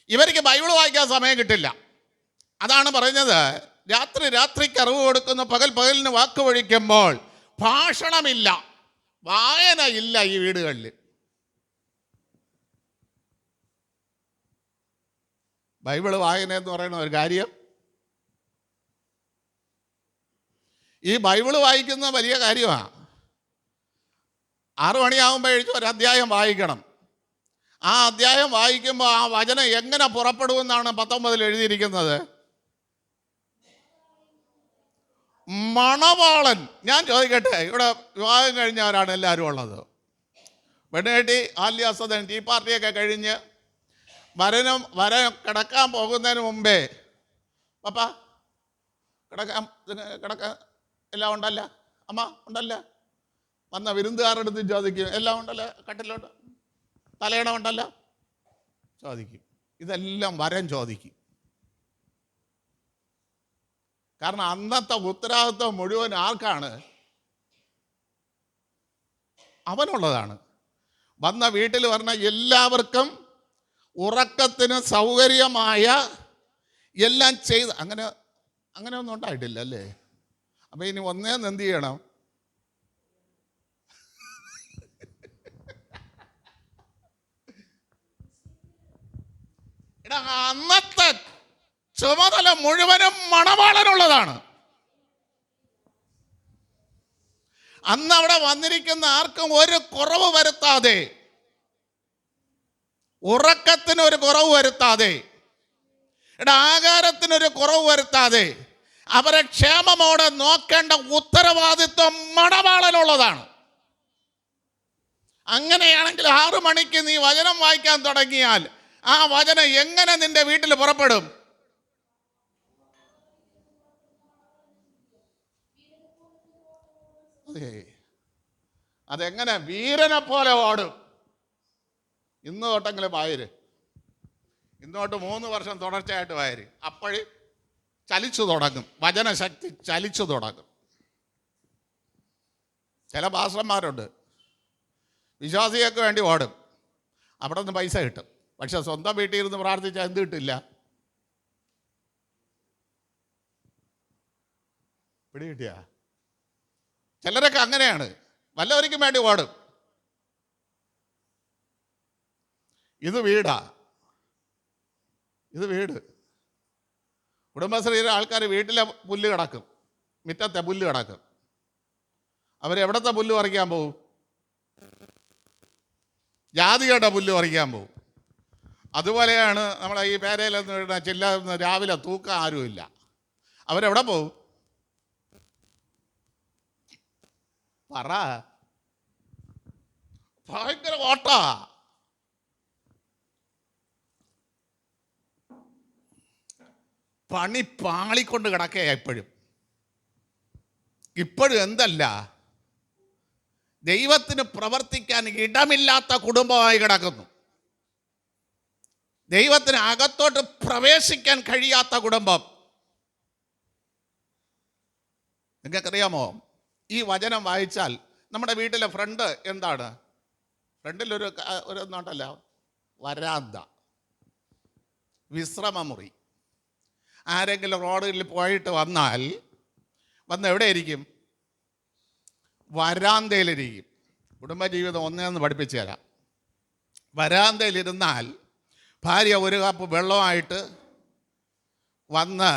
A: ഇവർക്ക് ബൈബിൾ വായിക്കാൻ സമയം കിട്ടില്ല. അതാണ് പറഞ്ഞത്, രാത്രിക്ക് അറിവ് കൊടുക്കുന്ന, പകലിന് വാക്ക് ഒഴിക്കുമ്പോൾ ഭാഷണമില്ല, വായന ഇല്ല ഈ വീടുകളിൽ. ബൈബിൾ വായന എന്ന് പറയുന്ന ഒരു കാര്യം, ഈ ബൈബിൾ വായിക്കുന്ന വലിയ കാര്യമാണ്. 6 മണിയാകുമ്പോൾ എഴുതി ഒരു അധ്യായം വായിക്കണം. ആ അധ്യായം വായിക്കുമ്പോൾ ആ വചനം എങ്ങനെ പുറപ്പെടുമെന്നാണ് 19 എഴുതിയിരിക്കുന്നത്. മണവാളൻ. ഞാൻ ചോദിക്കട്ടെ, ഇവിടെ വിവാഹം കഴിഞ്ഞവരാണ് എല്ലാവരും ഉള്ളത്. പെണ്ണുകെട്ടി ആല്യാസദൻ ടീ പാർട്ടിയൊക്കെ കഴിഞ്ഞ് വരൻ കിടക്കാൻ പോകുന്നതിന് മുമ്പേ, പപ്പ കിടക്കാൻ എല്ലാം ഉണ്ടല്ല, അമ്മ ഉണ്ടല്ല, വന്ന വിരുന്നുകാരെടുത്ത് ചോദിക്കും, എല്ലാം ഉണ്ടല്ലോ, കട്ടിലുണ്ട്, തലയിണ ഉണ്ടല്ലോ ചോദിക്കും. ഇതെല്ലാം വരൻ ചോദിക്കും. കാരണം അന്നത്തെ ഉത്തരവാദിത്വം മുഴുവൻ ആർക്കാണ്? അവനുള്ളതാണ്. വന്ന വീട്ടിൽ പറഞ്ഞ എല്ലാവർക്കും ഉറക്കത്തിന് സൗകര്യമായ എല്ലാം ചെയ്ത്, അങ്ങനെ ഒന്നും ഉണ്ടായിട്ടില്ല അല്ലേ? അപ്പം ഇനി ഒന്നേന്ന് എന്ത് ചെയ്യണം? അന്നത്തെ ചുമതല മുഴുവനും മണവാളനുള്ളതാണ്. അന്ന് അവിടെ വന്നിരിക്കുന്ന ആർക്കും ഒരു കുറവ് വരുത്താതെ, ഉറക്കത്തിനൊരു കുറവ് വരുത്താതെ, ആഹാരത്തിനൊരു കുറവ് വരുത്താതെ അവരെ ക്ഷേമമോടെ നോക്കേണ്ട ഉത്തരവാദിത്വം മണവാളനുള്ളതാണ്. അങ്ങനെയാണെങ്കിൽ 6 മണിക്ക് നീ വചനം വായിക്കാൻ തുടങ്ങിയാൽ ആ വചനം എങ്ങനെ നിന്റെ വീട്ടിൽ പുറപ്പെടും? അതെങ്ങനെ? വീരനെ പോലെ ഓടും. ഇന്ന് തൊട്ടെങ്കിലും വായര്, ഇന്നോട്ട് 3 വർഷം തുടർച്ചയായിട്ട് വായര്, അപ്പോഴും ചലിച്ചു തുടങ്ങും, വചനശക്തി ചലിച്ചു തുടങ്ങും. ചില പാസ്റ്റർമാരുണ്ട്, വിശ്വാസികൾക്ക് വേണ്ടി ഓടും, അവിടെ നിന്ന് പൈസ കിട്ടും. പക്ഷെ സ്വന്തം വീട്ടിൽ ഇരുന്ന് പ്രാർത്ഥിച്ചാൽ എന്ത് കിട്ടില്ല? പിടികിട്ടിയ ചിലരൊക്കെ അങ്ങനെയാണ്, വല്ലവർക്കും വേണ്ടി ഓടും. ഇത് വീടാ, ഇത് വീട്. കുടുംബശ്രീയിലെ ആൾക്കാർ വീട്ടിലെ പുല്ല് കിടക്കും, മുറ്റത്തെ പുല്ല് കിടക്കും, അവരെവിടത്തെ പുല്ല് പറിക്കാൻ പോവും? ജാതിയുടെ പുല്ല് പറിക്കാൻ പോവും. അതുപോലെയാണ് നമ്മളെ ഈ പേരയിലെന്ന് വീഴുന്ന ചില്ല രാവിലെ തൂക്കാൻ ആരുമില്ല, അവരെവിടെ പോവും? പറ. ഭയങ്കര ഓട്ടാ. പണി പാളിക്കൊണ്ട് കിടക്കുക ഇപ്പോഴും എന്തല്ല, ദൈവത്തിന് പ്രവർത്തിക്കാൻ ഇടമില്ലാത്ത കുടുംബമായി കിടക്കുന്നു. ദൈവത്തിന് അകത്തോട്ട് പ്രവേശിക്കാൻ കഴിയാത്ത കുടുംബം. നിങ്ങൾക്കറിയാമോ, ഈ വചനം വായിച്ചാൽ നമ്മുടെ വീട്ടിലെ ഫ്രണ്ട് എന്താണ്? ഫ്രണ്ടിലൊരു ഒന്നുണ്ടല്ല, വരാന്ത, വിശ്രമമുറി. ആരെങ്കിലും റോഡിൽ പോയിട്ട് വന്നാൽ വന്ന് എവിടെ ഇരിക്കും? വരാന്തയിലിരിക്കും. കുടുംബജീവിതം ഒന്നേന്ന് പഠിപ്പിച്ചു തരാം. വരാന്തയിലിരുന്നാൽ ഭാര്യ ഒരു കപ്പ് വെള്ളമായിട്ട് വന്ന്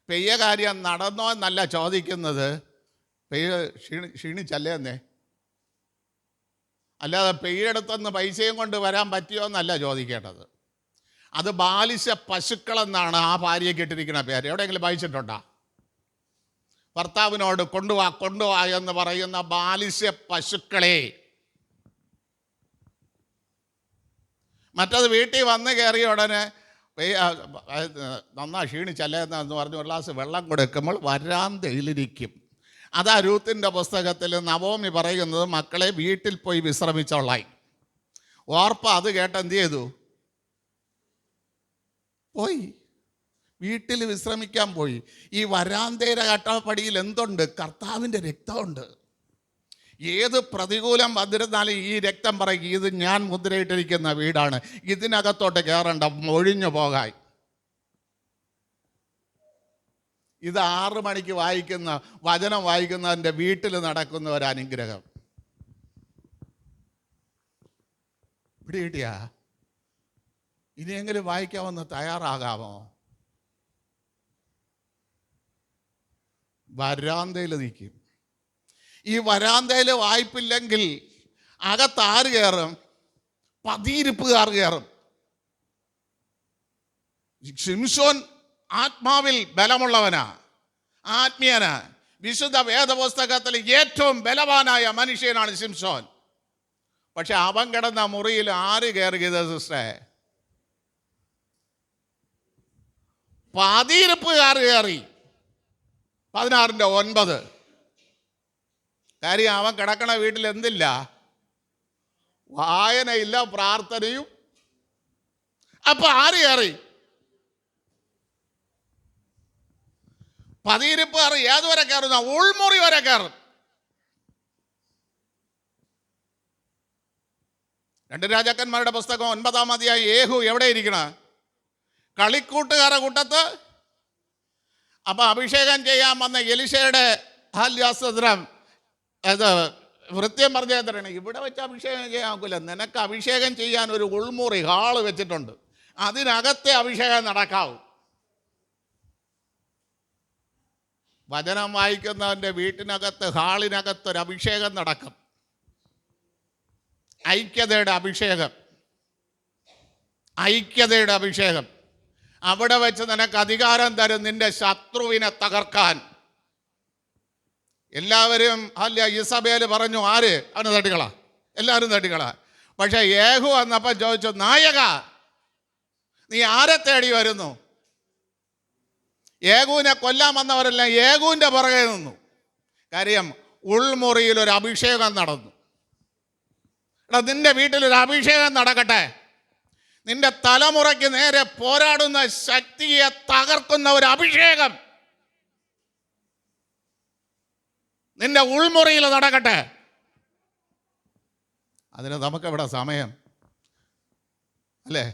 A: പെയ്യ കാര്യം നടന്നോ എന്നല്ല ചോദിക്കുന്നത്, പെയ്യ ക്ഷീണിച്ചല്ലേ എന്നേ, അല്ലാതെ പെയ്യെടുത്തൊന്ന് പൈസയും കൊണ്ട് വരാൻ പറ്റിയോ എന്നല്ല ചോദിക്കേണ്ടത്. അത് ബാലിശ പശുക്കളെന്നാണ് ആ ഭാര്യയ്ക്ക് ഇട്ടിരിക്കുന്ന പേര്. എവിടെയെങ്കിലും വായിച്ചിട്ടുണ്ടോ? ഭർത്താവിനോട് കൊണ്ടുവാ എന്ന് പറയുന്ന ബാലിശ പശുക്കളെ. മറ്റത് വീട്ടിൽ വന്ന് കയറിയ ഉടനെ നന്നാ ക്ഷീണിച്ചല്ലേ എന്ന് പറഞ്ഞ് ഒരു ഗ്ലാസ് വെള്ളം കൊടുക്കുമ്പോൾ വരാന്തയിലിരിക്കും. അതാ രൂത്തിൻ്റെ പുസ്തകത്തിൽ നവോമി പറയുന്നത്, മക്കളെ വീട്ടിൽ പോയി വിശ്രമിച്ചോളായി. ഓർപ്പ അത് കേട്ട് എന്ത് ചെയ്തു? പോയി വീട്ടിൽ വിശ്രമിക്കാൻ പോയി. ഈ വരാന്തയുടെ കട്ടപ്പടിയിൽ എന്തുണ്ട്? കർത്താവിൻ്റെ രക്തമുണ്ട്. ഏത് പ്രതികൂലം വന്നിരുന്നാലും ഈ രക്തം പറയും, ഇത് ഞാൻ മുദ്രയിട്ടിരിക്കുന്ന വീടാണ്, ഇതിനകത്തോട്ട് കയറണ്ട, ഒഴിഞ്ഞു പോകാൻ. ഇത് 6 മണിക്ക് വായിക്കുന്ന വചനം വായിക്കുന്നതിൻ്റെ വീട്ടിൽ നടക്കുന്ന ഒരു അനുഗ്രഹം. പിടികിട്ടിയാ? ഇനിയെങ്കിലും വായിക്കാമെന്ന് തയ്യാറാകാമോ? വരാന്തയിൽ നിൽക്കും. ഈ വരാന്തയിൽ വായ്പില്ലെങ്കിൽ അകത്താറ് കയറും? പതിയിരിപ്പുകാർ കയറും. ശിംശോൻ ആത്മാവിൽ ബലമുള്ളവനാ, ആത്മീയനാ. വിശുദ്ധ വേദപുസ്തകത്തിൽ ഏറ്റവും ബലവാനായ മനുഷ്യനാണ് ശിംശോൻ. പക്ഷെ അവൻ കിടന്ന മുറിയിൽ ആര് കയറിയത് സിസ്റ്ററെ? പതിയിരിപ്പുകാർ കയറി. 16:9. കാര്യം അവൻ കിടക്കണ വീട്ടിൽ എന്തില്ല? വായനയില്ല, പ്രാർത്ഥനയും. അപ്പൊ ആര് കയറി? പതിയിരിപ്പുകാർ ഏതുവരെ കയറുന്ന? ഉൾമുറി വരെ കയറും. 2 രാജാക്കന്മാരുടെ പുസ്തകം 9-ാം അധ്യായം. യേഹു എവിടെ ഇരിക്കണ? കളിക്കൂട്ടുകാരുടെ കൂട്ടത്ത്. അപ്പൊ അഭിഷേകം ചെയ്യാൻ വന്ന എലീശയുടെ ഹാല്യാസ്ത്രം അത് വൃത്യം പറഞ്ഞ എത്രയാണ്? ഇവിടെ വെച്ച് അഭിഷേകം ചെയ്യാൻ ഒക്കില്ല. നിനക്ക് അഭിഷേകം ചെയ്യാൻ ഒരു ഉൾമുറി ഹാള് വെച്ചിട്ടുണ്ട്, അതിനകത്തെ അഭിഷേകം നടക്കാവൂ. വചനം വായിക്കുന്നവൻ്റെ വീട്ടിനകത്ത് ഹാളിനകത്തൊരു അഭിഷേകം നടക്കും. ഐക്യതയുടെ അഭിഷേകം, ഐക്യതയുടെ അഭിഷേകം. അവിടെ വെച്ച് നിനക്ക് അധികാരം തരും നിന്റെ ശത്രുവിനെ തകർക്കാൻ. എല്ലാവരും അല്ല, ഇസബേൽ പറഞ്ഞു ആര്? അവനെ തട്ടിക്കളാ, എല്ലാവരും തട്ടിക്കളാ. പക്ഷെ യേഹു വന്നപ്പോൾ ചോദിച്ചു, നായക നീ ആരെ തേടി വരുന്നു? യേഹൂവിനെ കൊല്ലാൻ വന്നവരെല്ലാം യേഹൂവിൻ്റെ പുറകെ നിന്നു. കാര്യം ഉൾമുറിയിൽ ഒരു അഭിഷേകം നടന്നു. എടാ, നിന്റെ വീട്ടിലൊരു അഭിഷേകം നടക്കട്ടെ. നിന്റെ തലമുറയ്ക്ക് നേരെ പോരാടുന്ന ശക്തിയെ തകർക്കുന്ന ഒരു അഭിഷേകം നിന്റെ ഉൾമുറിയിൽ നടക്കട്ടെ. അതിന് നമുക്കെവിടെ സമയം? അല്ലേ,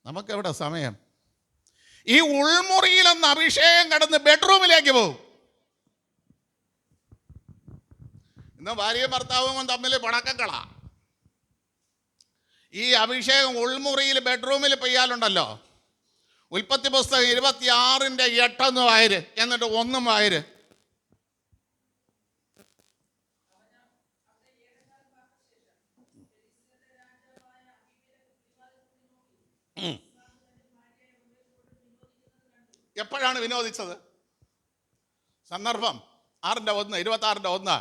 A: നമുക്കെവിടെ സമയം? ഈ ഉൾമുറിയിലെന്ന് അഭിഷേകം കടന്ന് ബെഡ്റൂമിലേക്ക് പോകും. ഇന്ന് ഭാര്യയും ഭർത്താവും തമ്മിൽ പണക്കങ്ങളാ. ഈ അഭിഷേകം ഉൾമുറിയിൽ ബെഡ്റൂമിൽ പെയ്യാലുണ്ടല്ലോ. ഉൽപ്പത്തി പുസ്തകം 26:8 വായര്, എന്നിട്ട് 1 വായര്. എപ്പോഴാണ് വിനോദിച്ചത്? സന്ദർഭം 6:1, 26:1.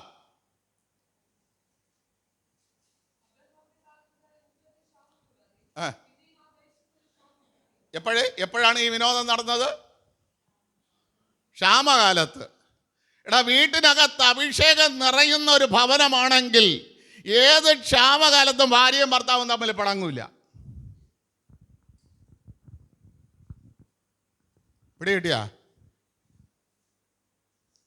A: എപ്പോഴാണ് ഈ വിനോദം നടന്നത്? ക്ഷാമകാലത്ത്. എടാ, വീട്ടിനകത്ത് അഭിഷേകം നിറയുന്ന ഒരു ഭവനമാണെങ്കിൽ ഏത് ക്ഷാമകാലത്തും ഭാര്യയും ഭർത്താവും തമ്മിൽ പിണങ്ങൂല. പിടികിട്ടിയാ?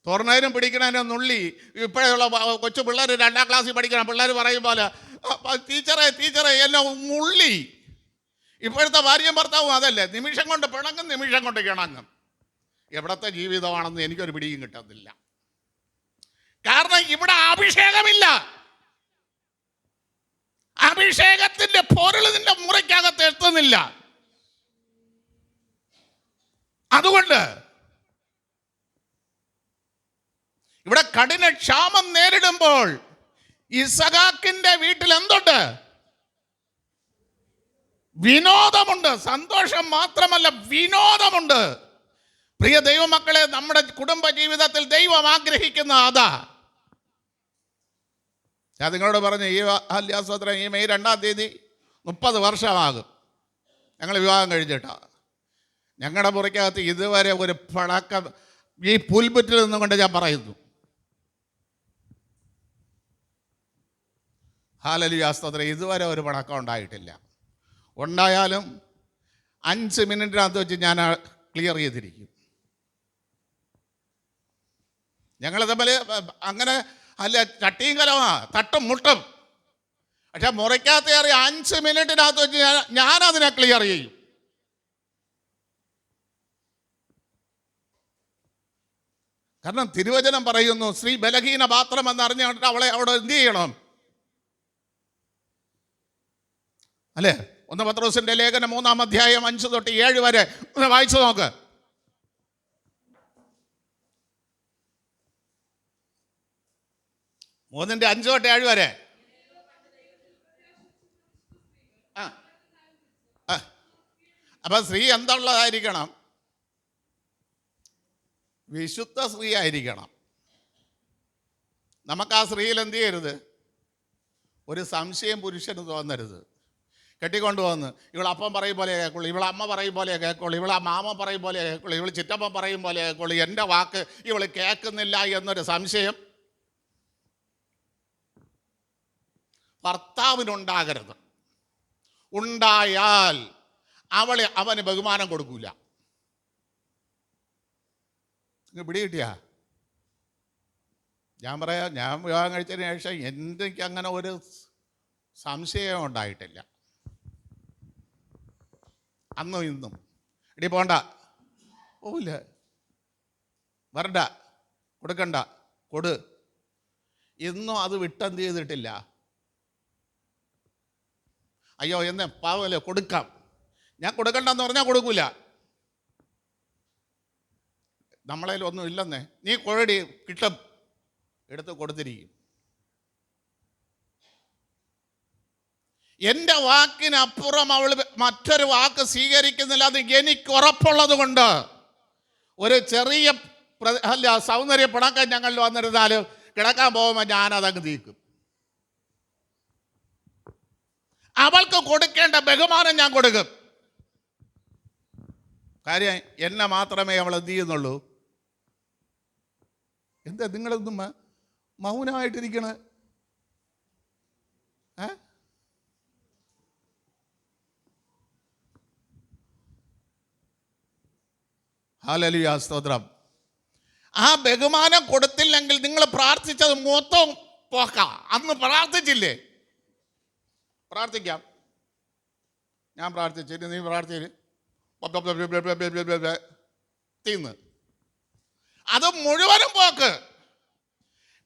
A: തുറന്നതിനും പിടിക്കണതിനും നുള്ളി. ഇപ്പോഴുള്ള കൊച്ചു പിള്ളേർ 2ാം ക്ലാസ്സിൽ പഠിക്കണം പിള്ളേർ പറയും പോലെ, ടീച്ചറെ എന്നെ മുള്ളി. ഇപ്പോഴത്തെ ഭാര്യയും ഭർത്താവും അതല്ലേ, നിമിഷം കൊണ്ട് പിണങ്ങും, നിമിഷം കൊണ്ട് കിണങ്ങും. എവിടത്തെ ജീവിതമാണെന്ന് എനിക്കൊരു പിടിയും കിട്ടുന്നില്ല. കാരണം ഇവിടെ അഭിഷേകമില്ല. അഭിഷേകത്തിന്റെ പൊരുൾ നിന്റെ മുറിക്കകത്ത് എത്തുന്നില്ല. അതുകൊണ്ട് ഇവിടെ കഠിന ക്ഷാമം നേരിടുമ്പോൾ ഇസഹാക്കിന്റെ വീട്ടിൽ എന്തുണ്ട്? വിനോദമുണ്ട്. സന്തോഷം മാത്രമല്ല, വിനോദമുണ്ട്. പ്രിയ ദൈവമക്കളെ, നമ്മുടെ കുടുംബ ജീവിതത്തിൽ ദൈവം ആഗ്രഹിക്കുന്ന അതാ. ഞാൻ നിങ്ങളോട് പറഞ്ഞു, ഈ ആല്യാസ്വത്രം ഈ മെയ് 2-ാം തീയതി 30 വർഷമാകും ഞങ്ങൾ വിവാഹം കഴിച്ചിട്ടാ. ഞങ്ങളുടെ മുറിക്കകത്ത് ഇതുവരെ ഒരു പടക്കം, ഈ പുൽപുറ്റിൽ നിന്നുകൊണ്ട് ഞാൻ പറയുന്നു, ഹല്ലേലൂയ സ്തോത്രം, ഇതുവരെ ഒരു പടക്കം ഉണ്ടായിട്ടില്ല. ഉണ്ടായാലും 5 മിനിറ്റിനകത്ത് വെച്ച് ഞാൻ ക്ലിയർ ചെയ്തിരിക്കും. ഞങ്ങൾ തമ്മിൽ അങ്ങനെ അല്ല, ചട്ടിയും കലമാ, തട്ടും മുട്ടും. പക്ഷെ മുറിക്കകത്ത് കയറി 5 മിനിറ്റിനകത്ത് വെച്ച് ഞാനതിനെ ക്ലിയർ ചെയ്യും. കാരണം തിരുവചനം പറയുന്നു, സ്ത്രീ ബലഹീന പാത്രം എന്നറിഞ്ഞിട്ട് അവളെ അവിടെ എന്ത് ചെയ്യണം അല്ലേ? 1 പത്രോസിന്റെ ലേഖനം 3-ാം അധ്യായം 5 തൊട്ട് 7 വരെ ഒന്ന് വായിച്ചു നോക്ക്. മൂന്നിന്റെ 5 തൊട്ട് 7 വരെ. അപ്പൊ സ്ത്രീ എന്തുള്ളതായിരിക്കണം? വിശുദ്ധ സ്ത്രീ ആയിരിക്കണം. നമുക്ക് ആ സ്ത്രീയിൽ എന്ത് ചെയ്യരുത്? ഒരു സംശയം പുരുഷന് തോന്നരുത്. കെട്ടിക്കൊണ്ടുവന്ന് ഇവളപ്പം പറയും പോലെ കേൾക്കുള്ളൂ, ഇവളമ്മ പറയും പോലെ കേൾക്കുള്ളൂ, ഇവളാ മാമ പറയും പോലെ കേൾക്കുള്ളൂ, ഇവൾ ചിറ്റപ്പൻ പറയും പോലെ കേൾക്കുള്ളൂ, എൻ്റെ വാക്ക് ഇവൾ കേൾക്കുന്നില്ല എന്നൊരു സംശയം ഭർത്താവിനുണ്ടാകരുത്. ഉണ്ടായാൽ അവന് ബഹുമാനം കൊടുക്കൂല. പിടികിട്ടിയാ? ഞാൻ പറയാം, ഞാൻ വിവാഹം കഴിച്ചതിന് ശേഷം എനിക്ക് അങ്ങനെ ഒരു സംശയം ഉണ്ടായിട്ടില്ല. അന്നും ഇന്നും ഇടി പോണ്ട, പോവില്ല, വരണ്ട, കൊടുക്കണ്ട, കൊടു. ഇന്നും അത് വിട്ടെന്ത് ചെയ്തിട്ടില്ല. അയ്യോ എന്ന് പാവല്ലേ, കൊടുക്കാം, ഞാൻ കൊടുക്കണ്ടെന്ന് പറഞ്ഞാൽ കൊടുക്കൂല. നമ്മളതിൽ ഒന്നും ഇല്ലെന്നേ, നീ കൊഴടി, കിട്ടും, എടുത്ത് കൊടുത്തിരിക്കും. എൻ്റെ വാക്കിനപ്പുറം അവൾ മറ്റൊരു വാക്ക് സ്വീകരിക്കുന്നില്ല. അത് എനിക്ക് ഉറപ്പുള്ളത് കൊണ്ട് ഒരു ചെറിയ സൗന്ദര്യ പിണക്കം ഞങ്ങളിൽ വന്നിരുന്നാൽ കിടക്കാൻ പോകുമ്പോൾ ഞാനതങ്ങ് തീക്കും. അവൾക്ക് കൊടുക്കേണ്ട ബഹുമാനം ഞാൻ കൊടുക്കും. കാര്യം എന്നെ മാത്രമേ അവൾ എന്ത് ചെയ്യുന്നുള്ളൂ. എന്താ നിങ്ങളൊന്നും മൗനമായിട്ടിരിക്കണേ? ഹല്ലേലൂയ സ്തോത്രം. ആ ബഹുമാനം കൊടുത്തില്ലെങ്കിൽ നിങ്ങൾ പ്രാർത്ഥിച്ചത് മൊത്തം പോക്കാം. അന്ന് പ്രാർത്ഥിച്ചില്ലേ? പ്രാർത്ഥിക്കാം, ഞാൻ പ്രാർത്ഥിച്ചിട്ട് നീ പ്രാർത്ഥിച്ചിട്ട് തീന്ന്, അത് മുഴുവനും പോക്ക്.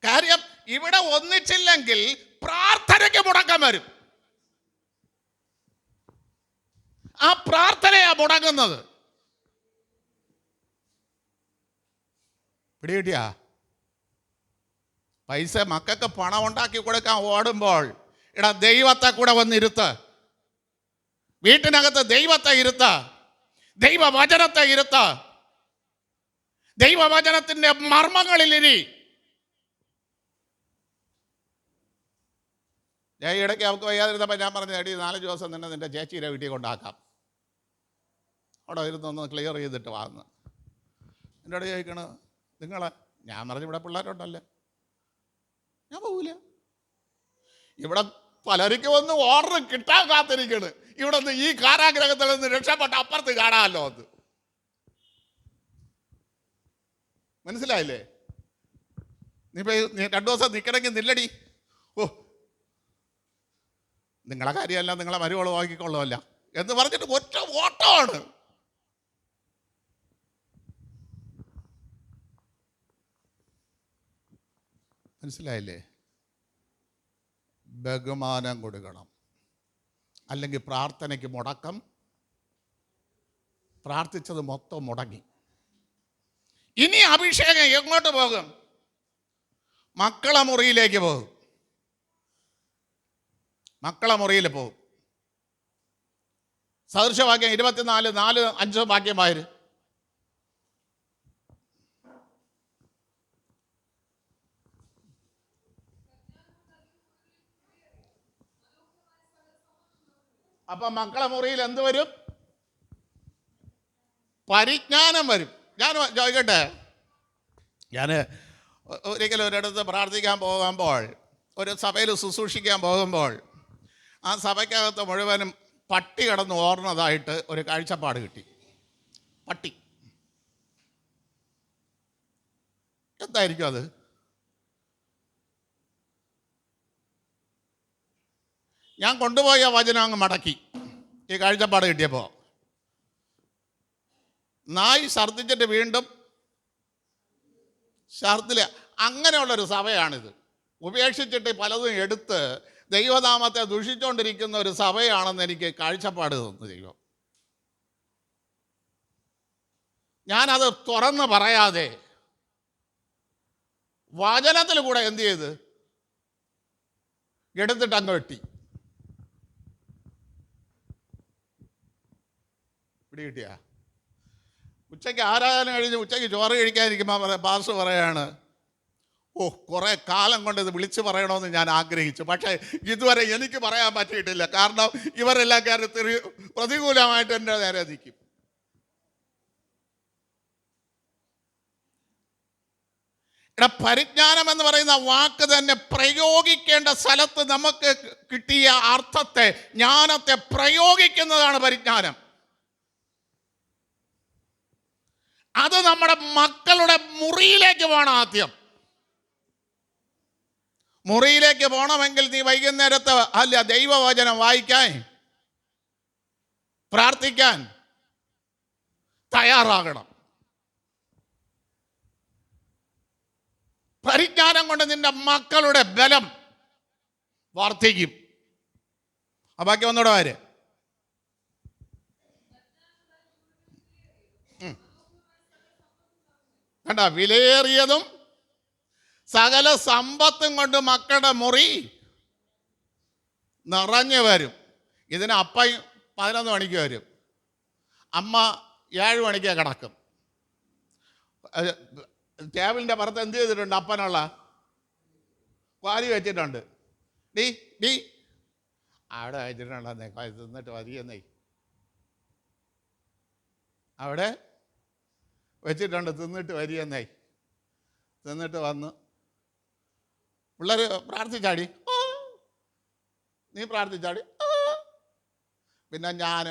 A: കാര്യം ഇവിടെ ഒന്നിച്ചില്ലെങ്കിൽ പ്രാർത്ഥനയ്ക്ക് മുടക്കം വരും. ആ പ്രാർത്ഥനയാ മുടങ്ങുന്നത്. പിടികിട്ടിയാ? പൈസ മക്കൾക്ക് പണം ഉണ്ടാക്കി കൊടുക്കാൻ ഓടുമ്പോൾ എടാ ദൈവത്തെ കൂടെ വന്നിരുത്ത്. വീട്ടിനകത്ത് ദൈവത്തെ ഇരുത്ത, ദൈവവചനത്തെ ഇരുത്ത, ദൈവവചനത്തിന്റെ മർമ്മങ്ങളിലിരി. ഞാൻ ഇടയ്ക്ക് അവർക്ക് വയ്യാതിരുന്നപ്പോൾ ഞാൻ പറഞ്ഞു, എടി 4 ദിവസം തന്നെ നിൻ്റെ ചേച്ചിയുടെ വീട്ടിൽ കൊണ്ടാക്കാം, അവിടെ ഇരുന്നൊന്ന് ക്ലിയർ ചെയ്തിട്ട് വാന്ന്. എൻ്റെ അവിടെ ചോദിക്കണ നിങ്ങളെ. ഞാൻ പറഞ്ഞു ഇവിടെ പിള്ളേരുണ്ടല്ലേ, ഞാൻ പോവില്ല. ഇവിടെ പലർക്ക് വന്ന് ഓർഡർ കിട്ടാൻ കാത്തിരിക്കണ്. ഇവിടെ നിന്ന് ഈ കാരാഗ്രഹത്തിൽ നിന്ന് രക്ഷപ്പെട്ട അപ്പുറത്ത് കാണാമല്ലോ. അത് മനസ്സിലായില്ലേ? നീ 2 ദിവസം നിൽക്കണമെങ്കിൽ നില്ലടി. ഓ നിങ്ങളെ കാര്യമല്ല, നിങ്ങളെ മരുവോള് വാങ്ങിക്കൊള്ളുമല്ല എന്ന് പറഞ്ഞിട്ട് ഒറ്റ ഓട്ടമാണ്. മനസ്സിലായില്ലേ? ബഹുമാനം കൊടുക്കണം, അല്ലെങ്കിൽ പ്രാർത്ഥനയ്ക്ക് മുടക്കം. പ്രാർത്ഥിച്ചത് മൊത്തം മുടങ്ങി. ഇനി അഭിഷേകം എങ്ങോട്ട് പോകും? മക്കളെ മുറിയിലേക്ക് പോകും. മക്കളെ മുറിയിൽ പോകും. സദൃശവാക്യം 24:4-5 വാക്യമായിരുന്നു. അപ്പൊ മക്കളെ മുറിയിൽ എന്ത് വരും? പരിജ്ഞാനം വരും. ഞാൻ ചോദിക്കട്ടെ, ഞാൻ ഒരിക്കലും ഒരിടത്ത് പ്രാർത്ഥിക്കാൻ പോകുമ്പോൾ, ഒരു സഭയിൽ ശുശ്രൂഷിക്കാൻ പോകുമ്പോൾ, ആ സഭയ്ക്കകത്ത് മുഴുവനും പട്ടി കിടന്ന് ഓർന്നതായിട്ട് ഒരു കാഴ്ചപ്പാട് കിട്ടി. പട്ടി എന്തായിരിക്കും അത്? ഞാൻ കൊണ്ടുപോയ വചനം അങ്ങ് മടക്കി ഈ കാഴ്ചപ്പാട് കിട്ടിയപ്പോൾ. നായി ഛർദ്ദിച്ചിട്ട് വീണ്ടും ഛർദ്ദില്ല. അങ്ങനെയുള്ളൊരു സഭയാണിത്. ഉപേക്ഷിച്ചിട്ട് പലതും എടുത്ത് ദൈവനാമത്തെ ദുഷിച്ചുകൊണ്ടിരിക്കുന്ന ഒരു സഭയാണെന്ന് എനിക്ക് കാഴ്ചപ്പാട് തന്നു ദൈവം. ഞാനത് തുറന്ന് പറയാതെ വചനത്തിൽ കൂടെ എന്ത് ചെയ്ത് എടുത്തിട്ട് അങ്ങ് വെട്ടി. പിടി കിട്ടിയ ഉച്ചയ്ക്ക് ആരാധന കഴിഞ്ഞ് ഉച്ചയ്ക്ക് ചോറ് കഴിക്കാതിരിക്കുമ്പോൾ പാസ്റ്റർ പറയാണ്, ഓ കുറേ കാലം കൊണ്ട് ഇത് വിളിച്ച് പറയണമെന്ന് ഞാൻ ആഗ്രഹിച്ചു, പക്ഷേ ഇതുവരെ എനിക്ക് പറയാൻ പറ്റിയിട്ടില്ല. കാരണം ഇവരെല്ലാം കാര്യത്തിൽ പ്രതികൂലമായിട്ട് എൻ്റെ നേരെ നിൽക്കും. പരിജ്ഞാനം എന്ന് പറയുന്ന വാക്ക് തന്നെ പ്രയോഗിക്കേണ്ട സ്ഥലത്ത് നമുക്ക് കിട്ടിയ അർത്ഥത്തെ, ജ്ഞാനത്തെ പ്രയോഗിക്കുന്നതാണ് പരിജ്ഞാനം. അത് നമ്മുടെ മക്കളുടെ മുറിയിലേക്ക് പോകണം. ആദ്യം മുറിയിലേക്ക് പോകണമെങ്കിൽ നീ വൈകുന്നേരത്തെ അല്ല ദൈവവചനം വായിക്കാൻ, പ്രാർത്ഥിക്കാൻ തയ്യാറാകണം. പരിജ്ഞാനം കൊണ്ട് നിന്റെ മക്കളുടെ ബലം വർദ്ധിക്കും. ആ ബാക്കി ഒന്നുകൂടെ വരെ. കണ്ട, വിലയേറിയതും സകല സമ്പത്തും കൊണ്ട് മക്കളുടെ മുറി നിറഞ്ഞു വരും. ഇതിന് അപ്പ 11 മണിക്ക് വരും, അമ്മ 7 മണിക്ക് കിടക്കും. ടേബിളിൻ്റെ പുറത്ത് എന്ത് ചെയ്തിട്ടുണ്ട്? അപ്പനുള്ള വാരി വെച്ചിട്ടുണ്ട്. ഡീ ഡീ അവിടെ വെച്ചിട്ടുണ്ടെന്നേ, തിന്നിട്ട് മതിയെന്നേ അവിടെ വെച്ചിട്ടുണ്ട്, തിന്നിട്ട് വരിയെന്നേ. തിന്നിട്ട് വന്ന് പിള്ളേർ പ്രാർത്ഥിച്ചാടി, നീ പ്രാർത്ഥിച്ചാടി, പിന്നെ ഞാൻ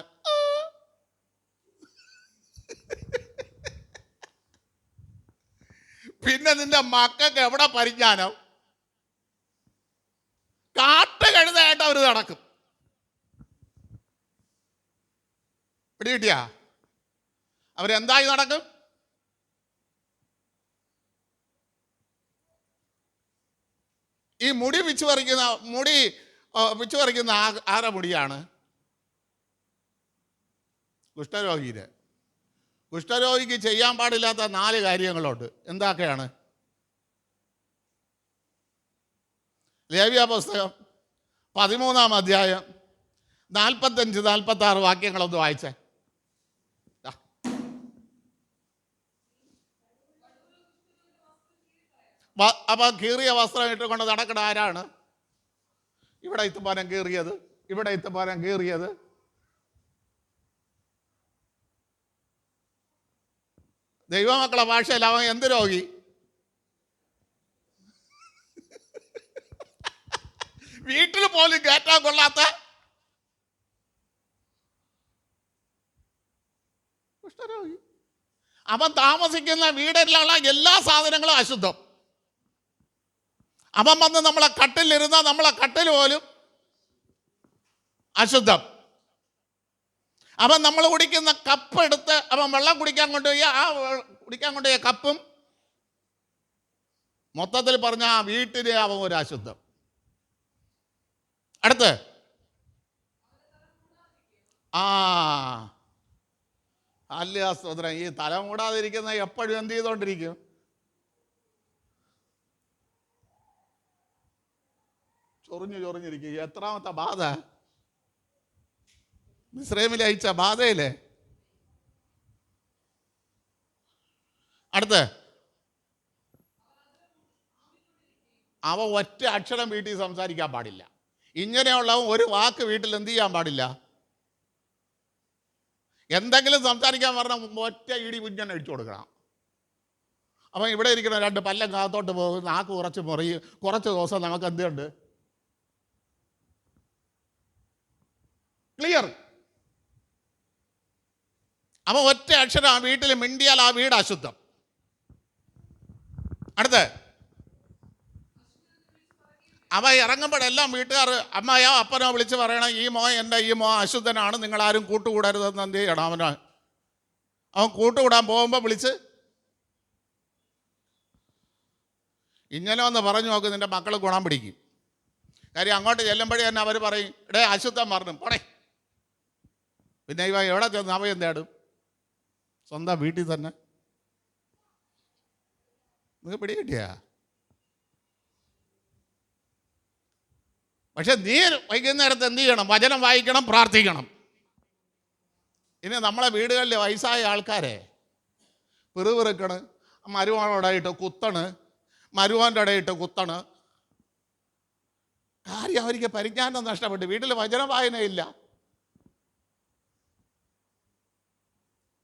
A: പിന്നെ നിന്റെ മക്കൾക്ക് എവിടെ പരിജ്ഞാനം? കാട്ട് കഴുതായിട്ട് അവർ നടക്കും. പിടികിട്ടിയാ? അവരെന്തായി നടക്കും? ഈ മുടി പിച്ചു പറിക്കുന്ന ആരുടെ മുടിയാണ്? കുഷ്ഠരോഗിയുടെ. കുഷ്ഠരോഗിക്ക് ചെയ്യാൻ പാടില്ലാത്ത 4 കാര്യങ്ങളുണ്ട്. എന്തൊക്കെയാണ്? ലേവ്യ പുസ്തകം 13-ാം അധ്യായം 45-46 വാക്യങ്ങളൊന്ന് വായിച്ചേ. അപ്പൊ കീറിയ വസ്ത്രം ഇട്ടുകൊണ്ട് നടക്കണ ആരാണ്? ഇവിടെ ഇത്തുപാനം കീറിയത്, ഇവിടെ ഇത്തുപാനം കീറിയത്. ദൈവമക്കളെ ഭാഷയിൽ അവൻ എന്ത് രോഗി? വീട്ടിൽ പോലും കയറ്റാൻ കൊള്ളാത്ത കുഷ്ഠരോഗി. അവൻ താമസിക്കുന്ന വീടിലുള്ള എല്ലാ സാധനങ്ങളും അശുദ്ധം. അവൻ വന്ന് നമ്മളെ കട്ടിലിരുന്ന നമ്മളെ കട്ടിൽ പോലും അശുദ്ധം. അവൻ നമ്മൾ കുടിക്കുന്ന കപ്പ് എടുത്ത് അവൻ വെള്ളം കുടിക്കാൻ കൊണ്ടുപോയി ആ കുടിക്കാൻ കൊണ്ടുപോയ കപ്പും മൊത്തത്തിൽ പറഞ്ഞ ആ വീട്ടിലെ അവൻ ഒരു അശുദ്ധം. അടുത്ത് ആ അല്ല സ്തോത്രം. ഈ തല മൂടാതിരിക്കുന്ന എപ്പോഴും എന്ത് ചെയ്തോണ്ടിരിക്കും? ചൊറിഞ്ഞിരിക്കും. എത്രാമത്തെ ബാധ? മിസ്രൈമിൽ അയച്ച ബാധയില്ലേ? അടുത്ത് അവ ഒറ്റ അക്ഷരം വീട്ടിൽ സംസാരിക്കാൻ പാടില്ല. ഇങ്ങനെയുള്ളവൻ ഒരു വാക്ക് വീട്ടിൽ എന്ത് ചെയ്യാൻ പാടില്ല? എന്തെങ്കിലും സംസാരിക്കാൻ പറഞ്ഞാൽ ഒറ്റ ഇടി കുഞ്ഞൻ അടിച്ചു കൊടുക്കണം. അപ്പം ഇവിടെ ഇരിക്കുന്ന 2 പല്ലം കാത്തോട്ട് പോകും, നാക്ക് കുറച്ച് മുറിയും. കുറച്ച് ദിവസം നമുക്ക് എന്തുണ്ട്? ക്ലിയർ. അപ്പം ഒറ്റ അക്ഷരം ആ വീട്ടിൽ മിണ്ടിയാൽ ആ വീട് അശുദ്ധം. അടുത്ത് അവ ഇറങ്ങുമ്പോഴെല്ലാം വീട്ടുകാർ അമ്മയോ അപ്പനോ വിളിച്ച് പറയണം, ഈ മോ അശുദ്ധനാണ്, നിങ്ങളാരും കൂട്ടുകൂടരുതെന്ന് എന്ത് ചെയ്യണം? അവൻ കൂട്ടുകൂടാൻ പോകുമ്പോൾ വിളിച്ച് ഇങ്ങനെ ഒന്ന് പറഞ്ഞു നോക്ക്, നിൻ്റെ മക്കൾ ഗുണം പിടിക്കും. കാര്യം അങ്ങോട്ട് ചെല്ലുമ്പോഴേ തന്നെ അവർ പറയും, ഇടേ അശുദ്ധം പറഞ്ഞു പോടേ. പിന്നെ ഇവ എവിടെ ചെന്ന് അവ എന്തേടും? സ്വന്തം വീട്ടിൽ തന്നെ. നിങ്ങൾക്ക് പിടികിട്ടിയാ? പക്ഷെ നീ വൈകുന്നേരത്ത് എന്ത് ചെയ്യണം? വചനം വായിക്കണം, പ്രാർത്ഥിക്കണം. ഇനി നമ്മളെ വീടുകളിൽ വയസ്സായ ആൾക്കാരെ പിറുപിറുക്കണ്, മരുവാനോടെ ഇട്ട് കുത്തണ്, മരുവാൻ്റെ ഇടയിട്ട് കുത്തണ്. കാര്യം അവർക്ക് പരിജ്ഞാനം നഷ്ടപ്പെട്ടു. വീട്ടിൽ വചന വായനയില്ല.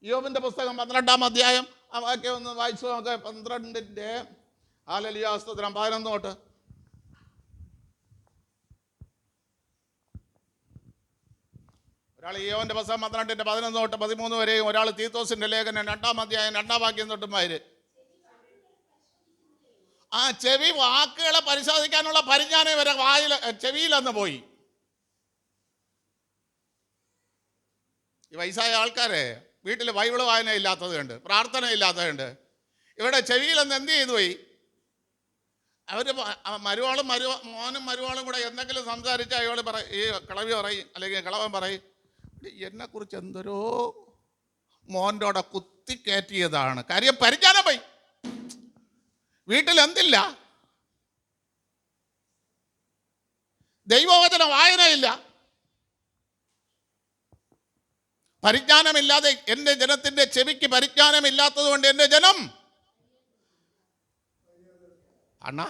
A: യോബിൻ്റെ പുസ്തകം 12-ാം അധ്യായം ആ വാക്യം ഒന്ന് വായിച്ചു നോക്ക്. 12-ന്റെ ഹല്ലേലൂയ സ്തോത്രം 11 തൊട്ട്. ഒരാൾ യോബിൻ്റെ പുസ്തകം 12-ന്റെ 11 തൊട്ട് 13 വരെയും, ഒരാൾ തീത്തോസിന്റെ ലേഖനം 2-ാം അധ്യായം 2-ാം വാക്യം തൊട്ടും വായിര്. ആ ചെവി വാക്കുകളെ പരിശോധിക്കാനുള്ള പരിജ്ഞാനം വരെ ചെവിയിലന്ന് പോയി. ഈ വയസ്സായ ആൾക്കാരെ വീട്ടിൽ ബൈബിൾ വായന ഇല്ലാത്തത് കണ്ട്, പ്രാർത്ഥന ഇല്ലാത്തതുണ്ട്. ഇവിടെ ചെവിയിലെന്ന് എന്ത് ചെയ്തു പോയി? അവർ മോനും മരുവാളും കൂടെ എന്തെങ്കിലും സംസാരിച്ച് അയാൾ പറയും, ഈ കിളവി പറയും അല്ലെങ്കിൽ കിളവൻ പറയും, എന്നെക്കുറിച്ച് എന്തോരോ മോൻ്റെ കൂടെ കുത്തിക്കയറ്റിയതാണ്. കാര്യം പരിജ്ഞാനം പോയി. വീട്ടിൽ എന്തില്ല? ദൈവവചന വായനയില്ല. പരിജ്ഞാനമില്ലാതെ എൻ്റെ ജനത്തിൻ്റെ ചെവിക്ക് പരിജ്ഞാനമില്ലാത്തത് കൊണ്ട് എൻ്റെ ജനം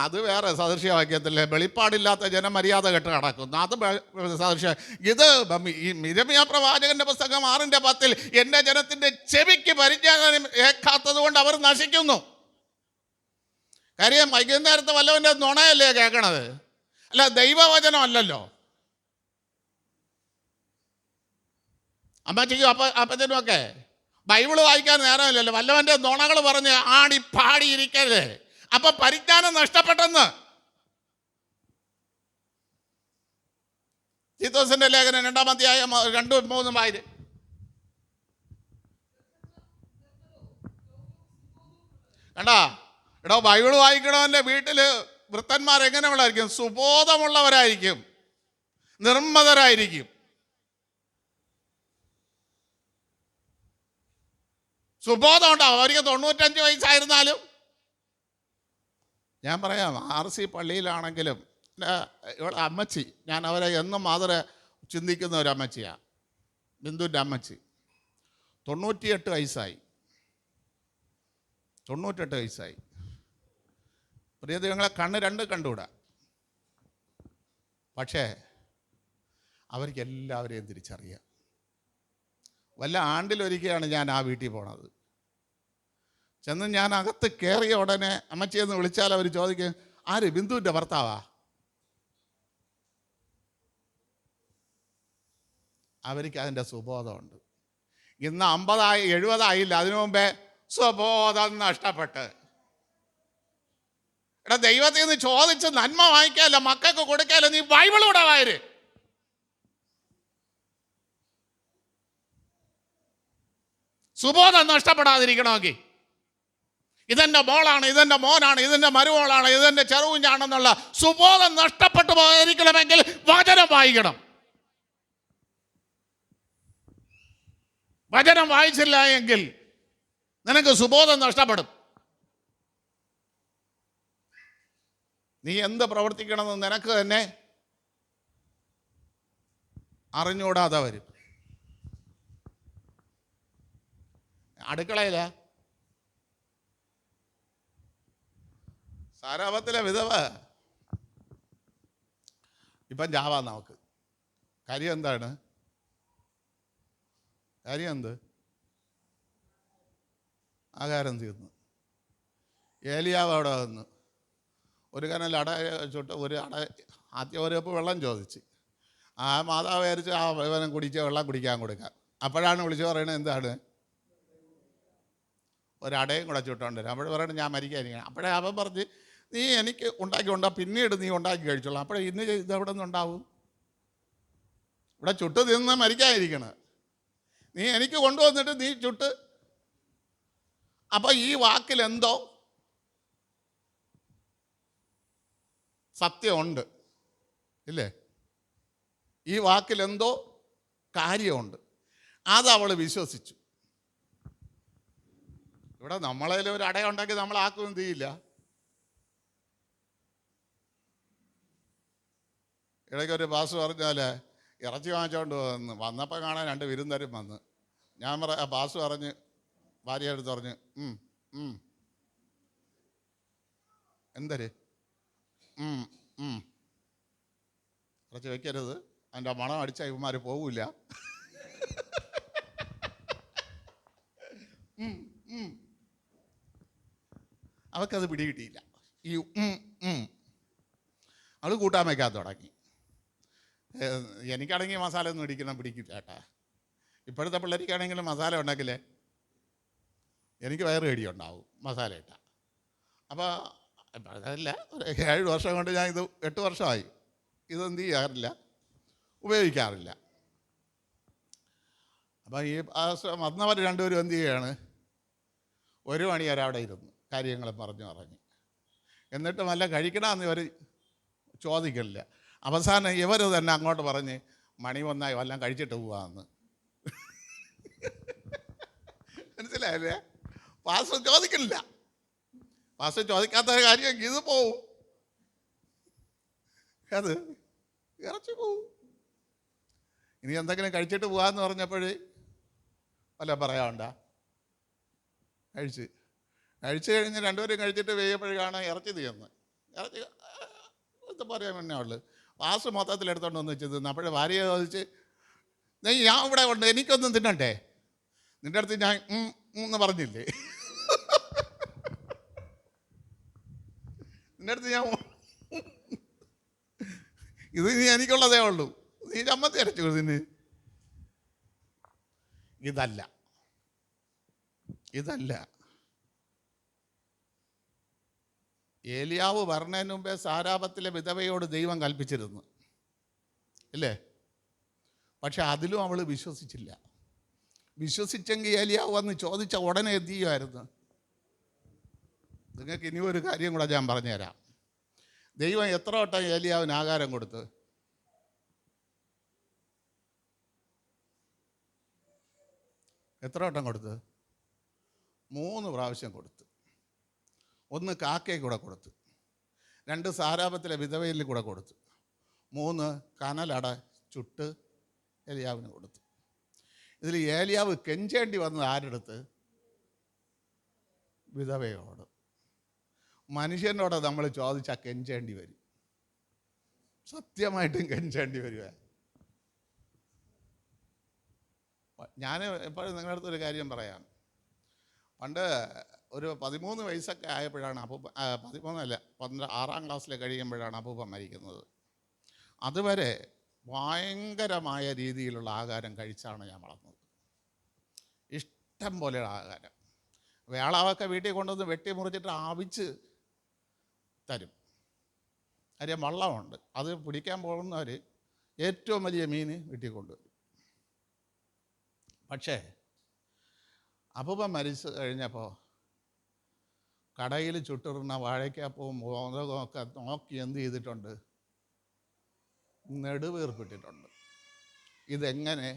A: അത് വേറെ സദൃശ്യവാക്യത്തില്ലേ, വെളിപ്പാടില്ലാത്ത ജനം മര്യാദ കെട്ട് നടക്കുന്നു. അത് സദൃശ്യ. ഇത് ഈ യിരെമ്യാ പ്രവാചകന്റെ പുസ്തകം 6-10 എൻ്റെ ജനത്തിൻ്റെ ചെവിക്ക് പരിജ്ഞാനം ഏക്കാത്തത് കൊണ്ട് അവർ നശിക്കുന്നു. കാര്യം വൈകുന്നേരത്തെ വല്ലവൻ്റെ നുണയല്ലേ കേൾക്കണത്, അല്ല ദൈവവചനം അല്ലല്ലോ. അമ്മച്ചിക്കും അപ്പച്ചനും ഒക്കെ ബൈബിള് വായിക്കാൻ നേരമില്ലല്ലോ. വല്ലവൻ്റെ നുണകൾ പറഞ്ഞ് ആടി പാടിയിരിക്കരുത്. അപ്പം പരിജ്ഞാനം നഷ്ടപ്പെട്ടെന്ന്. തീത്തോസിന്റെ ലേഖനം 2-ാം അധ്യായം 2-3 വായിര്. കണ്ടാ? എടോ, ബൈബിള് വായിക്കണവൻ്റെ വീട്ടിൽ വൃത്തന്മാരെങ്ങനെയുള്ളതായിരിക്കും? സുബോധമുള്ളവരായിരിക്കും, നിർമ്മതരായിരിക്കും. സുബോധം ഉണ്ടാവും. അവർക്ക് 95 വയസ്സായിരുന്നാലും. ഞാൻ പറയാം, RC പള്ളിയിലാണെങ്കിലും ഇവിടെ അമ്മച്ചി, ഞാൻ അവരെ എന്നും മാതരെ ചിന്തിക്കുന്ന ഒരു അമ്മച്ചിയാണ്, ബിന്ദുവിൻ്റെ അമ്മച്ചി. 98 വയസ്സായി. 98 വയസ്സായി. പ്രിയ ദൈവങ്ങളെ, കണ്ണ് 2 കണ്ടുകൂടാ. പക്ഷേ അവർക്ക് എല്ലാവരെയും തിരിച്ചറിയാം. വല്ല ആണ്ടിലൊരിക്കലാണ് ഞാൻ ആ വീട്ടിൽ പോണത്. ചെന്ന് ഞാൻ അകത്ത് കയറിയ ഉടനെ അമ്മച്ചിയെന്ന് വിളിച്ചാൽ അവർ ചോദിക്കും, ആര്? ബിന്ദുവിൻ്റെ ഭർത്താവാ? അവർക്ക് അതിൻ്റെ സുബോധമുണ്ട്. ഇന്ന് 50 70 ആയില്ല, അതിനു മുമ്പേ സ്വബോധം നഷ്ടപ്പെട്ട്. എടാ, ദൈവത്തിൽ നിന്ന് ചോദിച്ച് നന്മ വാങ്ങിക്കാമല്ലോ, മക്കൾക്ക് കൊടുക്കാമല്ലോ, നീ ബൈബിളൂടെ വായര്. സുബോധം നഷ്ടപ്പെടാതിരിക്കണമെങ്കിൽ ഇതെൻ്റെ മോളാണ്, ഇതെൻ്റെ മോനാണ്, ഇതെൻ്റെ മരുമോളാണ്, ഇതെൻ്റെ ചെറുകുഞ്ഞാണെന്നുള്ള സുബോധം നഷ്ടപ്പെട്ടു പോയിരിക്കണമെങ്കിൽ വചനം വായിക്കണം. വചനം വായിച്ചില്ല എങ്കിൽ നിനക്ക് സുബോധം നഷ്ടപ്പെടും. നീ എന്ത് പ്രവർത്തിക്കണമെന്ന് നിനക്ക് തന്നെ അറിഞ്ഞൂടാതെ വരും. അടുക്കളയില സാരാപത്തിലെ വിധവ ഇപ്പം ജാവാ നമുക്ക്. കാര്യം എന്താണ്? കാര്യം എന്ത്? ആഹാരം തീർന്നു. ഏലിയാവ് അവിടെ വന്നു ഒരു കനൽ അട ചുട്ട് ആദ്യം ഒരു കപ്പ് വെള്ളം ചോദിച്ച്. ആ മാതാവ് വിചാരിച്ച് ആ ഇവനം കുടിച്ച് വെള്ളം കുടിക്കാൻ കൊടുക്കാം. അപ്പോഴാണ് വിളിച്ച് പറയുന്നത് എന്താണ്? ഒരടയും കൂടെ ചുട്ടോണ്ട് വരും. അപ്പോൾ പറയണത് ഞാൻ മരിക്കാനിരിക്കണം. അപ്പോഴേ അവൻ പറഞ്ഞ് നീ എനിക്ക് ഉണ്ടാക്കി പിന്നീട് നീ ഉണ്ടാക്കി കഴിച്ചോളാം. അപ്പോഴേ ഇന്ന് ഇതെവിടെ നിന്നുണ്ടാവും? ഇവിടെ ചുട്ട് തിന്ന് മരിക്കാതിരിക്കണം. നീ എനിക്ക് കൊണ്ടുവന്നിട്ട് നീ ചുട്ട്. അപ്പോൾ ഈ വാക്കിലെന്തോ സത്യമുണ്ട് ഇല്ലേ? ഈ വാക്കിലെന്തോ കാര്യമുണ്ട്. അതവൾ വിശ്വസിച്ചു. ഇവിടെ നമ്മളതിൽ ഒരു അട ഉണ്ടാക്കി നമ്മൾ ആക്കുകയും ചെയ്യില്ല. ഇടയ്ക്കൊരു പാസ് പറഞ്ഞാൽ ഇറച്ചി വാങ്ങിച്ചോണ്ട് വന്നപ്പോൾ കാണാൻ 2 വിരുന്നരും വന്ന്. ഞാൻ പാസ് പറഞ്ഞ് ഭാര്യ എടുത്ത് പറഞ്ഞ് എന്തര് ഇറച്ചി വയ്ക്കരുത്, അതിൻ്റെ മണം അടിച്ച ഇവന്മാർ പോവില്ല. അവൾക്കത് പിടികിട്ടിയില്ല. ഈ അവൾ കൂട്ടാൻ വയ്ക്കാൻ തുടങ്ങി. എനിക്കാണെങ്കിൽ മസാല ഒന്നും പിടിക്കില്ല കേട്ടാ. ഇപ്പോഴത്തെ പിള്ളേർക്കാണെങ്കിലും മസാല ഉണ്ടാക്കില്ലേ എനിക്ക് വയറ് കടിയുണ്ടാവും മസാല ഇട്ട. അപ്പോൾ അതല്ല, ഒരു 7 വർഷം കൊണ്ട് ഞാൻ 8 വർഷമായി ഇതെന്ത് ചെയ്യാറില്ല, ഉപയോഗിക്കാറില്ല. അപ്പം ഈ വന്നവർ 2 പേരും എന്ത് ചെയ്യുകയാണ്? 1 മണി വരെ അവിടെ ഇരുന്നു കാര്യങ്ങൾ പറഞ്ഞ് എന്നിട്ട് വല്ല കഴിക്കണമെന്ന് ഇവർ ചോദിക്കില്ല. അവസാനം ഇവർ തന്നെ അങ്ങോട്ട് പറഞ്ഞ് മണി 1 വല്ലതും കഴിച്ചിട്ട് പോവാന്ന്. മനസ്സിലായല്ലേ? പാസ് ചോദിക്കില്ല. പാസ് ചോദിക്കാത്ത കാര്യം ഇത് പോവും, അത് ഇറച്ചി പോവും. ഇനി എന്തെങ്കിലും കഴിച്ചിട്ട് പോകാമെന്ന് പറഞ്ഞപ്പോഴേ വല്ല പറയാണ്ട. കഴിച്ച് കഴിഞ്ഞ് 2 പേരും കഴിച്ചിട്ട് വേയപ്പോഴാണ് ഇറച്ചി തീർന്ന്. ഇറച്ചി എന്താ പറയാൻ വേണ്ടി ഉള്ളു. പാസ് മൊത്തത്തിൽ എടുത്തോണ്ട് വന്ന് വെച്ച് തിന്ന്. അപ്പോഴേ ഭാര്യ ചോദിച്ച് ഞാൻ ഇവിടെ ഉണ്ട്, എനിക്കൊന്നും തിന്നണ്ടേ? നിൻ്റെ അടുത്ത് ഞാൻ എന്ന് പറഞ്ഞില്ലേ? നിൻ്റെ അടുത്ത് ഞാൻ ഇത് നീ എനിക്കുള്ളതേ ഉള്ളൂ, നീ ചമ്മന്തി അരച്ചു ഇതിന്. ഇതല്ല ഏലിയാവ് പറഞ്ഞതിന് മുമ്പേ സാരാപത്തിലെ വിധവയോട് ദൈവം കൽപ്പിച്ചിരുന്നു ഇല്ലേ? പക്ഷെ അതിലും അവൾ വിശ്വസിച്ചില്ല. വിശ്വസിച്ചെങ്കിൽ ഏലിയാവ് വന്ന് ചോദിച്ച ഉടനെ എന്ത് ചെയ്യുമായിരുന്നു? നിങ്ങൾക്ക് ഇനി ഒരു കാര്യം കൂടെ ഞാൻ പറഞ്ഞുതരാം. ദൈവം എത്ര വട്ടം ഏലിയാവിന് ആഹാരം കൊടുത്ത്? എത്ര വട്ടം കൊടുത്ത്? 3 പ്രാവശ്യം കൊടുത്ത്. 1 കാക്കയ്ക്ക് കൂടെ കൊടുത്ത്, 2 സാരാപത്തിലെ വിധവയിൽ കൂടെ കൊടുത്ത്, 3 കനലട ചുട്ട് ഏലിയാവിന് കൊടുത്തു. ഇതിൽ ഏലിയാവ് കെഞ്ചേണ്ടി വന്നത് ആരെടുത്ത്? വിധവയോട്. മനുഷ്യനോട് നമ്മൾ ചോദിച്ചാൽ കെഞ്ചേണ്ടി വരും, സത്യമായിട്ടും കെഞ്ചേണ്ടി വരിക. ഞാൻ എപ്പോഴും നിങ്ങളുടെ അടുത്തൊരു കാര്യം പറയാം. പണ്ട് ഒരു 13 വയസ്സൊക്കെ ആയപ്പോഴാണ് 6ാം ക്ലാസ്സിൽ കഴിയുമ്പോഴാണ് അപ്പൂപ്പൻ മരിക്കുന്നത്. അതുവരെ ഭയങ്കരമായ രീതിയിലുള്ള ആഹാരം കഴിച്ചാണ് ഞാൻ വളർന്നത്. ഇഷ്ടം പോലെയുള്ള ആഹാരം. വേളാവൊക്കെ വീട്ടിൽ കൊണ്ടുവന്ന് വെട്ടി മുറിച്ചിട്ട് ആവിച്ച് തരും. കാര്യം വള്ളമുണ്ട്, അത് പിടിക്കാൻ പോകുന്നവർ ഏറ്റവും വലിയ മീൻ വീട്ടിൽ കൊണ്ടുവരും. പക്ഷേ അപ്പൂപ്പൻ മരിച്ചു കഴിഞ്ഞപ്പോൾ കടയിൽ ചുട്ടിടുന്ന വാഴയ്ക്കപ്പവും മോദകമൊക്കെ നോക്കി എന്ത് ചെയ്തിട്ടുണ്ട്? നെടുവീർപ്പിട്ടിട്ടുണ്ട്. ഇതെങ്ങനെ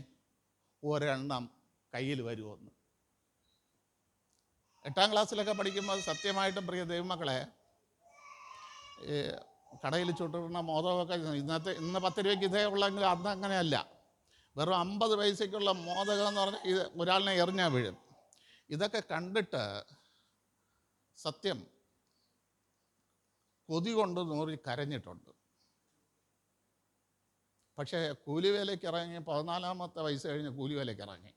A: ഒരെണ്ണം കയ്യിൽ വരുമെന്ന്. 8ാം ക്ലാസ്സിലൊക്കെ പഠിക്കുമ്പോൾ സത്യമായിട്ടും പ്രിയ ദൈവമക്കളെ, കടയിൽ ചുട്ടിടുന്ന മോദകമൊക്കെ ഇന്ന് 10 രൂപയ്ക്ക് ഇതേ ഉള്ളെങ്കിൽ അന്ന് അങ്ങനെയല്ല. വെറും 50 പൈസയ്ക്കുള്ള മോദകം എന്ന് പറഞ്ഞാൽ ഇത് ഒരാളിനെ എറിഞ്ഞാൽ വീഴും. ഇതൊക്കെ കണ്ടിട്ട് സത്യം കൊതി കൊണ്ട് നൂറി കരഞ്ഞിട്ടുണ്ട്. പക്ഷേ കൂലിവേലയ്ക്ക് ഇറങ്ങി 14ാമത്തെ വയസ്സ് കഴിഞ്ഞ് കൂലിവേലയ്ക്ക് ഇറങ്ങി.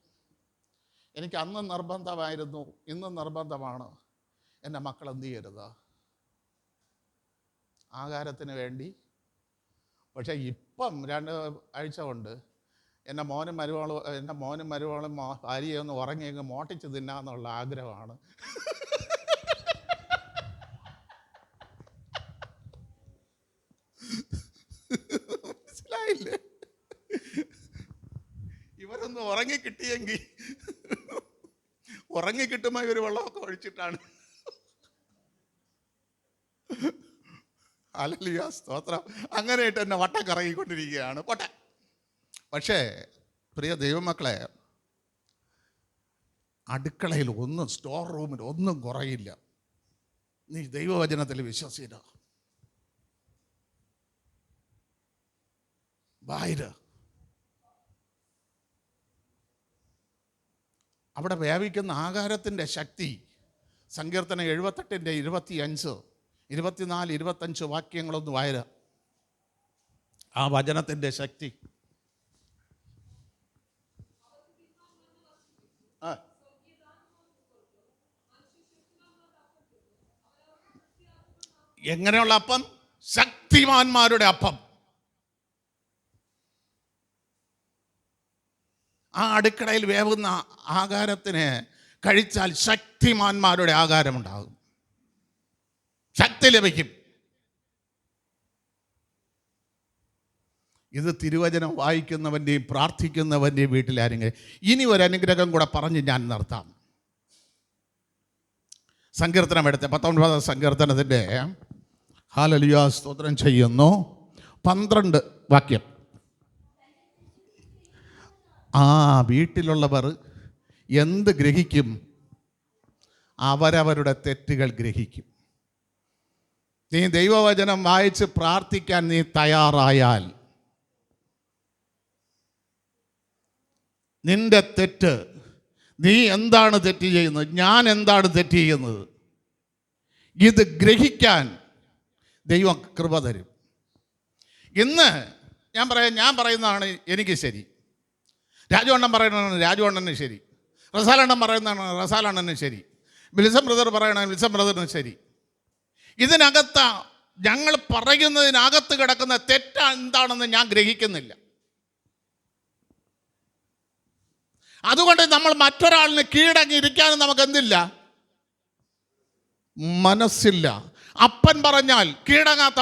A: എനിക്ക് അന്ന് നിർബന്ധമായിരുന്നു, ഇന്നും നിർബന്ധമാണ്, എൻ്റെ മക്കൾ എന്ത് ചെയ്യരുത് ആഹാരത്തിന് വേണ്ടി. പക്ഷേ ഇപ്പം 2 ആഴ്ച കൊണ്ട് എൻ്റെ മോനും മരുമോളും ഭാര്യയെ ഒന്ന് ഉറങ്ങിയെങ്കിൽ മോട്ടിച്ച് തിന്നാന്നുള്ള ആഗ്രഹമാണ്. മനസ്സിലായില്ലേ? ഇവരൊന്ന് ഉറങ്ങിക്കിട്ടിയെങ്കിൽ ഉറങ്ങിക്കിട്ടുമ്പോൾ ഇവർ വെള്ളമൊക്കെ ഒഴിച്ചിട്ടാണ്. ഹല്ലേലൂയ, സ്തോത്രം. അങ്ങനെയായിട്ട് എന്നെ വട്ടം കറങ്ങിക്കൊണ്ടിരിക്കുകയാണ് പോട്ടെ. പക്ഷേ പ്രിയ ദൈവമക്കളെ, അടുക്കളയിൽ ഒന്നും, സ്റ്റോർ റൂമിൽ ഒന്നും കുറയില്ല. നീ ദൈവവചനത്തിൽ വിശ്വസിക്കുക. വായിര് അവിടെ വ്യാപിക്കുന്ന ആഹാരത്തിൻ്റെ ശക്തി. സങ്കീർത്തനം 78ന്റെ 25, 24, 25 വാക്യങ്ങളൊന്ന് വായര. ആ വചനത്തിൻ്റെ ശക്തി. എങ്ങനെയുള്ള അപ്പം? ശക്തിമാന്മാരുടെ അപ്പം. ആ അടുക്കളയിൽ വേവുന്ന ആഹാരത്തിന് കഴിച്ചാൽ ശക്തിമാന്മാരുടെ ആഹാരമുണ്ടാകും, ശക്തി ലഭിക്കും. ഇത് തിരുവചനം വായിക്കുന്നവൻ്റെയും പ്രാർത്ഥിക്കുന്നവൻ്റെയും വീട്ടിലാരെങ്കിലും. ഇനി ഒരു അനുഗ്രഹം കൂടെ പറഞ്ഞ് ഞാൻ നിർത്താം. സങ്കീർത്തനം എടുത്ത 19 സങ്കീർത്തനത്തിൻ്റെ ഹല്ലേലൂയ, സ്തോത്രം ചെയ്യുന്നു, 12 വാക്യം. ആ വീട്ടിലുള്ളവർ എന്ത് ഗ്രഹിക്കും? അവരവരുടെ തെറ്റുകൾ ഗ്രഹിക്കും. നീ ദൈവവചനം വായിച്ച് പ്രാർത്ഥിക്കാൻ നീ തയ്യാറായാൽ നിന്റെ തെറ്റ്, നീ എന്താണ് തെറ്റ് ചെയ്യുന്നത്, ഞാൻ എന്താണ് തെറ്റ് ചെയ്യുന്നത്, ഇത് ഗ്രഹിക്കാൻ ദൈവം കൃപ തരും. ഇന്ന് ഞാൻ പറയുന്നതാണ് എനിക്ക് ശരി, രാജുവണ്ണൻ പറയുന്നതാണ് രാജുവണ്ണന് ശരി, റസാലണ്ണൻ പറയുന്നതാണ് റസാലണ്ണന് ശരി, വിൽസം ബ്രദർ പറയണ വിൽസം ബ്രദറിന് ശരി. ഇതിനകത്ത് ഞങ്ങൾ പറയുന്നതിനകത്ത് കിടക്കുന്ന തെറ്റ് എന്താണെന്ന് ഞാൻ ഗ്രഹിക്കുന്നില്ല. അതുകൊണ്ട് നമ്മൾ മറ്റൊരാളിന് കീഴടങ്ങിയിരിക്കാനും നമുക്ക് എന്തില്ല? മനസ്സില്ല. അപ്പൻ പറഞ്ഞാൽ കീഴടങ്ങാത്ത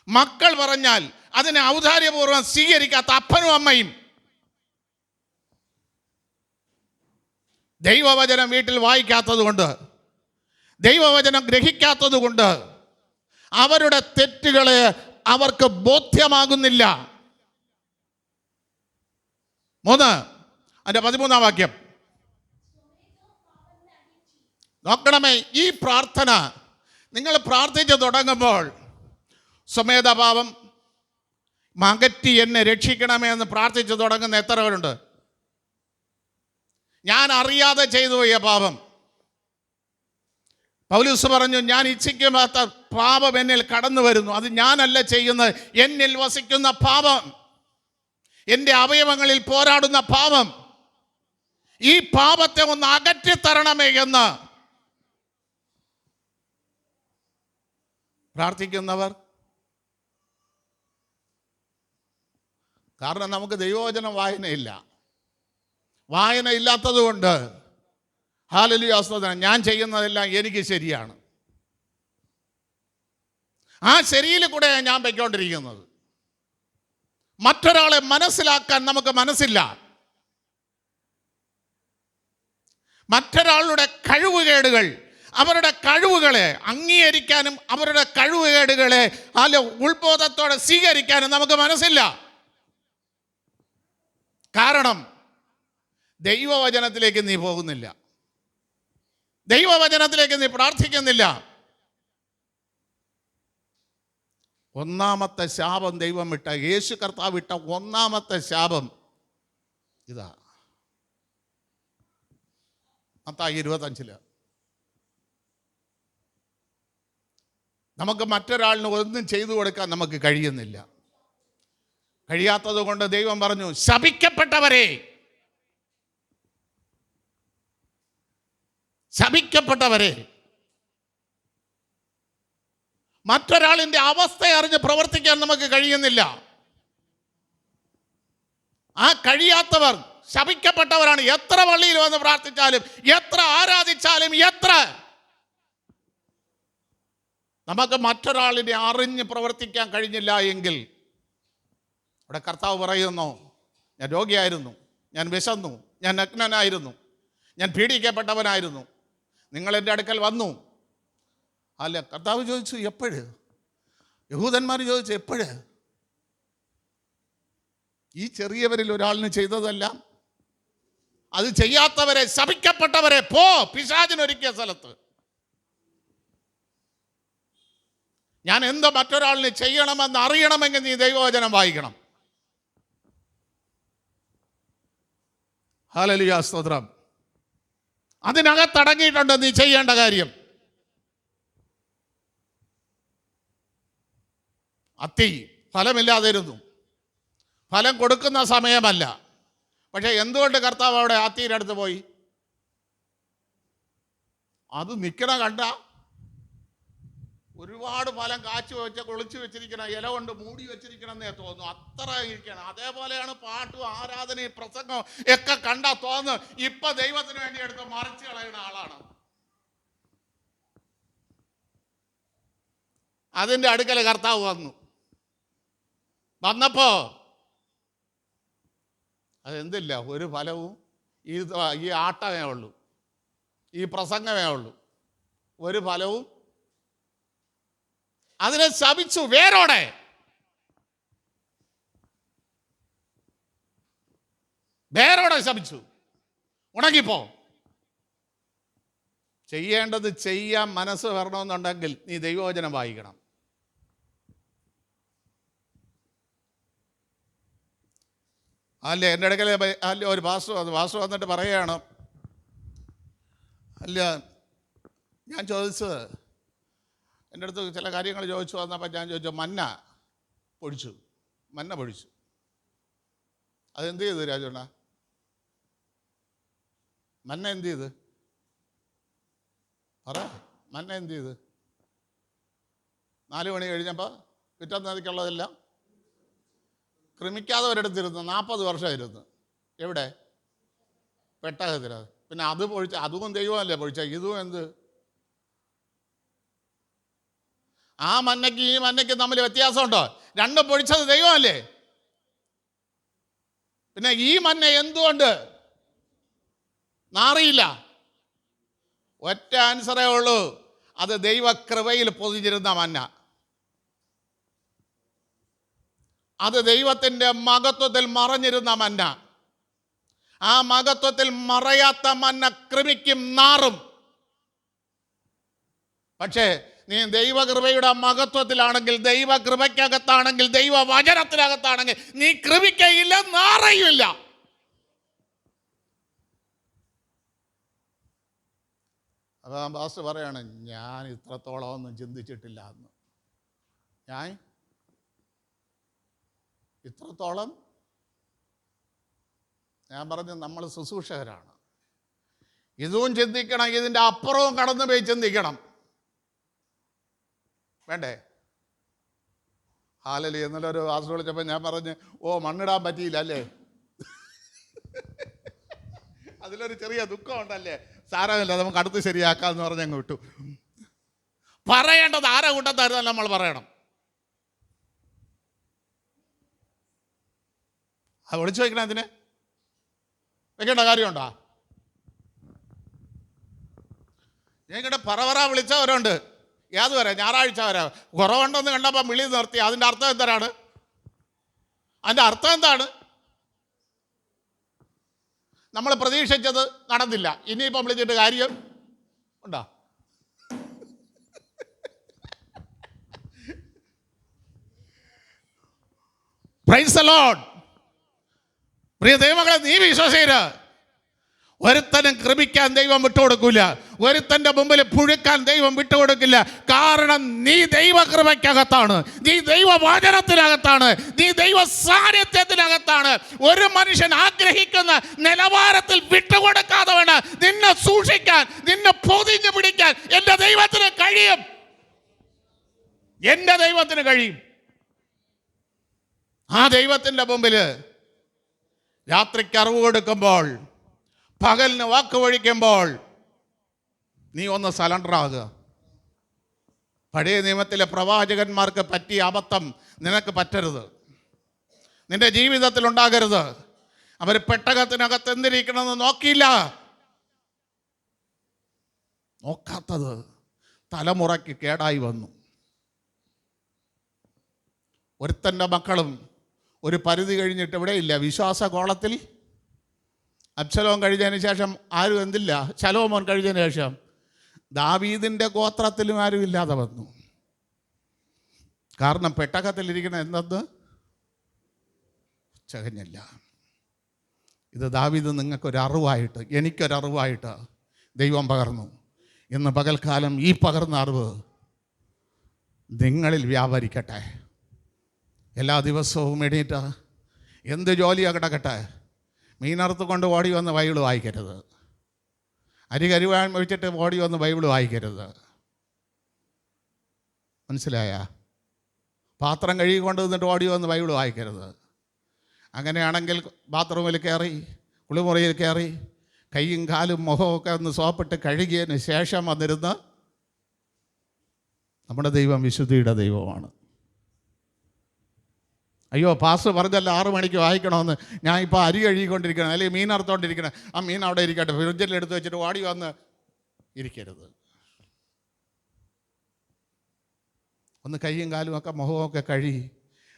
A: മക്കൾ പറഞ്ഞാൽ അതിനെ ഔദാര്യപൂർവ്വം സ്വീകരിക്കാത്ത അപ്പനും അമ്മയും. ദൈവവചനം വീട്ടിൽ വായിക്കാത്തത് കൊണ്ട്, ദൈവവചനം ഗ്രഹിക്കാത്തത് കൊണ്ട് അവരുടെ തെറ്റുകളെ അവർക്ക് ബോധ്യമാകുന്നില്ല. 3 അതിൻ്റെ 13 വാക്യം നോക്കണമേ. ഈ പ്രാർത്ഥന നിങ്ങൾ പ്രാർത്ഥിച്ച് തുടങ്ങുമ്പോൾ, സ്വമേധപാപം മകറ്റി എന്നെ രക്ഷിക്കണമേ എന്ന് പ്രാർത്ഥിച്ച് തുടങ്ങുന്ന എത്ര പേരുണ്ട്? ഞാൻ അറിയാതെ ചെയ്തു പോയ പാപം. പൗലോസ് പറഞ്ഞു, ഞാൻ ഇച്ഛിക്കാത്ത പാപം എന്നിൽ കടന്നു വരുന്നു, അത് ഞാനല്ല ചെയ്യുന്നത്, എന്നിൽ വസിക്കുന്ന പാപം, എൻ്റെ അവയവങ്ങളിൽ പോരാടുന്ന പാപം, ഈ പാപത്തെ ഒന്ന് അകറ്റിത്തരണമേ എന്ന് പ്രാർത്ഥിക്കുന്നവർ. കാരണം നമുക്ക് ദൈവവചനം വായന ഇല്ലാത്തത് കൊണ്ട് ഹല്ലേലൂയ, സ്തോത്രം, ഞാൻ ചെയ്യുന്നതെല്ലാം എനിക്ക് ശരിയാണ്. ആ ശരിയിൽ കൂടെയാണ് ഞാൻ പൊയ്ക്കൊണ്ടിരിക്കുന്നത്. മറ്റൊരാളെ മനസ്സിലാക്കാൻ നമുക്ക് മനസ്സില്ല. മറ്റൊരാളുടെ കഴിവുകേടുകൾ അവരുടെ കഴിവുകളെ അംഗീകരിക്കാനും അവരുടെ കഴിവുകേടുകളെ ഉൾബോധത്തോടെ സ്വീകരിക്കാനും നമുക്ക് മനസ്സില്ല. കാരണം ദൈവവചനത്തിലേക്ക് നീ പോകുന്നില്ല, ദൈവവചനത്തിലേക്ക് നീ പ്രാർത്ഥിക്കുന്നില്ല. ഒന്നാമത്തെ ശാപം ദൈവം വിട്ട, യേശു കർത്താവ് വിട്ട ഒന്നാമത്തെ ശാപം ഇതാ. മത്തായി 25 നമുക്ക് മറ്റൊരാളിന് ഒന്നും ചെയ്തു കൊടുക്കാൻ നമുക്ക് കഴിയുന്നില്ല. കഴിയാത്തത് കൊണ്ട് ദൈവം പറഞ്ഞു, ശപിക്കപ്പെട്ടവരെ, ശപിക്കപ്പെട്ടവരെ. മറ്റൊരാളിൻ്റെ അവസ്ഥ അറിഞ്ഞ് പ്രവർത്തിക്കാൻ നമുക്ക് കഴിയുന്നില്ല. ആ കഴിയാത്തവർ ശപിക്കപ്പെട്ടവരാണ്. എത്ര പള്ളിയിൽ വന്ന് പ്രാർത്ഥിച്ചാലും, എത്ര ആരാധിച്ചാലും, എത്ര നമുക്ക് മറ്റൊരാളിനെ അറിഞ്ഞ് പ്രവർത്തിക്കാൻ കഴിഞ്ഞില്ല എങ്കിൽ, ഇവിടെ കർത്താവ് പറയുന്നു, ഞാൻ രോഗിയായിരുന്നു, ഞാൻ വിശന്നു, ഞാൻ നഗ്നനായിരുന്നു, ഞാൻ പീഡിക്കപ്പെട്ടവനായിരുന്നു, നിങ്ങൾ എൻ്റെ അടുക്കൽ വന്നു. അല്ല, കർത്താവ് ചോദിച്ചു എപ്പോഴ്? യഹൂദന്മാർ ചോദിച്ചു എപ്പോഴ്? ഈ ചെറിയവരിൽ ഒരാളിന് ചെയ്തതല്ല, അത് ചെയ്യാത്തവരെ, ശപിക്കപ്പെട്ടവരെ, പോ പിശാചിനൊരുക്കിയ സ്ഥലത്ത്. ഞാൻ എന്ത് മറ്റൊരാളിന് ചെയ്യണമെന്ന് അറിയണമെങ്കിൽ നീ ദൈവവചനം വായിക്കണം. ഹല്ലേലൂയ, സ്തോത്രം. അതിനകത്തടങ്ങിയിട്ടുണ്ട് നീ ചെയ്യേണ്ട കാര്യം. അത്തി ഫലമില്ലാതിരുന്നു, ഫലം കൊടുക്കുന്ന സമയമല്ല. പക്ഷെ എന്തുകൊണ്ട് കർത്താവ് അവിടെ അത്തിയുടെ അടുത്ത് പോയി? അത് നിൽക്കണ കണ്ട ഒരുപാട് ഫലം കാച്ചു വെച്ച് കൊളിച്ചു വെച്ചിരിക്കണം, ഇല കൊണ്ട് മൂടി വെച്ചിരിക്കണം എന്നേ തോന്നുന്നു, അത്ര ഇരിക്കണം. അതേപോലെയാണ് പാട്ടും ആരാധനയും പ്രസംഗവും ഒക്കെ കണ്ടാൽ തോന്നുന്നു ഇപ്പൊ ദൈവത്തിന് വേണ്ടി എടുത്ത് മറിച്ച് കളയുന്ന ആളാണ്. അതിൻ്റെ അടുക്കൽ കർത്താവ് വന്നപ്പോ അതെന്തില്ല, ഒരു ഫലവും ഈ ആട്ടമേ ഉള്ളൂ, ഈ പ്രസംഗമേ ഉള്ളൂ, ഒരു ഫലവും. അതിനെ ശപിച്ചു വേരോടെ. വേരോടെ ശപിച്ചു, ഉണങ്ങിപ്പോ. ചെയ്യേണ്ടത് ചെയ്യാൻ മനസ്സ് വരണമെന്നുണ്ടെങ്കിൽ നീ ദൈവവചനം വായിക്കണം. അല്ല, എൻ്റെ ഇടയ്ക്കൽ അല്ല ഒരു പാസ്റ്റർ വന്നിട്ട് പറയുകയാണ്, അല്ല ഞാൻ ചോദിച്ചത്, എൻ്റെ അടുത്ത് ചില കാര്യങ്ങൾ ചോദിച്ചു വന്നപ്പോൾ ഞാൻ ചോദിച്ചു, മന്ന പൊഴിച്ചു. അതെന്ത് ചെയ്തു രാജണ്ണ? മന്ന എന്ത് ചെയ്ത് പറ? മന്ന എന്ത് ചെയ്ത്? 4 മണി കഴിഞ്ഞപ്പോൾ പിറ്റന്നതിക്കുള്ളതെല്ലാം ക്രമിക്കാതെ ഒരിടത്തിരുന്നു. 40 വർഷമായിരുന്നു. എവിടെ? പെട്ടകത്തിനത്. പിന്നെ അത് പൊഴിച്ച, അതും ദൈവമല്ലേ പൊഴിച്ച, ഇതും എന്ത്? ആ മന്നയ്ക്ക് ഈ മന്നയ്ക്ക് തമ്മിൽ വ്യത്യാസമുണ്ടോ? രണ്ടും പൊഴിച്ചത് ദൈവമല്ലേ. പിന്നെ ഈ മന്ന എന്തുകൊണ്ട് നാറിയില്ല? ഒറ്റ ആൻസറേ ഉള്ളൂ, അത് ദൈവകൃപയിൽ പൊതിഞ്ഞിരുന്ന മന്ന, അത് ദൈവത്തിൻ്റെ മഹത്വത്തിൽ മറഞ്ഞിരുന്ന മന്ന. ആ മഹത്വത്തിൽ മറയാത്ത മന്ന കൃമിക്കും നാറും. പക്ഷേ നീ ദൈവകൃപയുടെ മഹത്വത്തിലാണെങ്കിൽ, ദൈവകൃപയ്ക്കകത്താണെങ്കിൽ, ദൈവവചനത്തിനകത്താണെങ്കിൽ നീ കൃമിക്കയില്ല, നാറയുമില്ല. അപ്പോൾ പാസ്റ്റർ പറയാണ്, ഞാൻ ഇത്രത്തോളം ഒന്നും ചിന്തിച്ചിട്ടില്ല എന്ന്. ഞാൻ ഇത്രത്തോളം, ഞാൻ പറഞ്ഞു നമ്മൾ ശുശ്രൂഷകരാണ്, ഇതും ചിന്തിക്കണം, ഇതിൻ്റെ അപ്പുറവും കടന്നു പോയി ചിന്തിക്കണം. വേണ്ടേ? ഹല്ലേലൂയ. എന്നൊരു പാസ്റ്റർ വിളിച്ചപ്പോൾ ഞാൻ പറഞ്ഞു, ഓ മണ്ണിടാൻ പറ്റിയില്ല അല്ലേ? അതിലൊരു ചെറിയ ദുഃഖമുണ്ടല്ലേ? സാരമില്ല, നമുക്ക് അടുത്ത് ശരിയാക്കാമെന്ന് പറഞ്ഞ് അങ്ങ് വിട്ടു. പറയേണ്ടത് ആരെ കൂട്ടത്തായിരുന്നു നമ്മൾ പറയണം. അത് വിളിച്ചു വയ്ക്കണം. അതിന് വെക്കേണ്ട കാര്യമുണ്ടോ? ഞങ്ങളുടെ പറവറ വിളിച്ചവരുണ്ട്. ഏതുവരെ? ഞായറാഴ്ച വരെ. കുറവുണ്ടെന്ന് കണ്ടപ്പോൾ വിളി നിർത്തി. അതിൻ്റെ അർത്ഥം എന്താണ്? അതിൻ്റെ അർത്ഥം എന്താണ്? നമ്മൾ പ്രതീക്ഷിച്ചത് നടന്നില്ല, ഇനിയിപ്പം വിളിച്ചിട്ട് കാര്യം ഉണ്ടോ? Price the Lord. പ്രിയ ദൈവമക്കളെ, നീ വിശ്വസിക്കരുത്. ഒരുത്തനും കൃപിക്കാൻ ദൈവം വിട്ടുകൊടുക്കില്ല. ഒരുത്തൻ്റെ മുമ്പിൽ പുഴുക്കാൻ ദൈവം വിട്ടുകൊടുക്കില്ല. കാരണം നീ ദൈവകൃപയ്ക്കകത്താണ്, നീ ദൈവവചനത്തിനകത്താണ്, നീ ദൈവ സാന്നിധ്യത്തിനകത്താണ്. ഒരു മനുഷ്യൻ ആഗ്രഹിക്കുന്ന നിലവാരത്തിൽ വിട്ടുകൊടുക്കാതെ വേണം നിന്നെ സൂക്ഷിക്കാൻ, നിന്നെ പൊതിഞ്ഞു പിടിക്കാൻ എൻ്റെ ദൈവത്തിന് കഴിയും. എൻ്റെ ദൈവത്തിന് കഴിയും. ആ ദൈവത്തിൻ്റെ മുമ്പിൽ രാത്രിക്ക് അറിവ് കൊടുക്കുമ്പോൾ, പകലിന് വാക്ക് ഒഴിക്കുമ്പോൾ നീ ഒന്ന് സലണ്ടർ ആകുക. പഴയ നിയമത്തിലെ പ്രവാചകന്മാർക്ക് പറ്റിയ അബദ്ധം നിനക്ക് പറ്റരുത്, നിന്റെ ജീവിതത്തിൽ ഉണ്ടാകരുത്. അവർ പെട്ടകത്തിനകത്ത് എന്തിരിക്കണമെന്ന് നോക്കിയില്ല. നോക്കാത്തത് തലമുറയ്ക്ക് കേടായി വന്നു. ഒരുത്തൻ്റെ മക്കളും ഒരു പരിധി കഴിഞ്ഞിട്ട് ഇവിടെയില്ല. വിശ്വാസകോളത്തിൽ അബ്ശലോം കഴിഞ്ഞതിന് ശേഷം ആരും എന്തില്ല. ശലോമോൻ കഴിഞ്ഞതിന് ശേഷം ദാവീദിൻ്റെ ഗോത്രത്തിലും ആരും ഇല്ലാതെ വന്നു. കാരണം പെട്ടകത്തിലിരിക്കണ എന്തെന്ന് ചകഞ്ഞില്ല. ഇത് ദാവീദ് നിങ്ങൾക്കൊരറിവായിട്ട്, എനിക്കൊരറിവായിട്ട് ദൈവം പകർന്നു. ഇന്ന് പകൽക്കാലം ഈ പകർന്ന അറിവ് നിങ്ങളിൽ വ്യാപരിക്കട്ടെ. എല്ലാ ദിവസവും എണീറ്റ് എന്ത് ജോലിയാ കിടക്കട്ടെ, മീനറുത്ത് കൊണ്ട് ഓടി വന്ന് ബൈബിൾ വായിക്കരുത്. അരി കരുവാൻ വെച്ചിട്ട് ഓടി വന്ന് ബൈബിൾ വായിക്കരുത്. മനസ്സിലായ? പാത്രം കഴുകിക്കൊണ്ട് നിന്നിട്ട് ഓടി വന്ന് ബൈബിൾ വായിക്കരുത്. അങ്ങനെയാണെങ്കിൽ ബാത്റൂമിൽ കയറി, കുളിമുറിയിൽ കയറി, കൈയും കാലും മുഖമൊക്കെ ഒന്ന് സോപ്പിട്ട് കഴുകിയതിന് ശേഷം വന്നിരുന്ന്, നമ്മുടെ ദൈവം വിശുദ്ധിയുടെ ദൈവമാണ്. അയ്യോ പാസ് പറഞ്ഞല്ല 6 മണിക്ക് വായിക്കണമെന്ന്, ഞാൻ ഇപ്പോൾ അരി കഴുകിക്കൊണ്ടിരിക്കണം, അല്ലെങ്കിൽ മീൻ അറുത്തോണ്ടിരിക്കണം, ആ മീൻ അവിടെ ഇരിക്കട്ടെ, ഫ്രിഡ്ജിൽ എടുത്ത് വെച്ചിട്ട് ഓടി വന്ന് ഇരിക്കരുത്. ഒന്ന് കൈയും കാലും ഒക്കെ മുഖമൊക്കെ കഴുകി.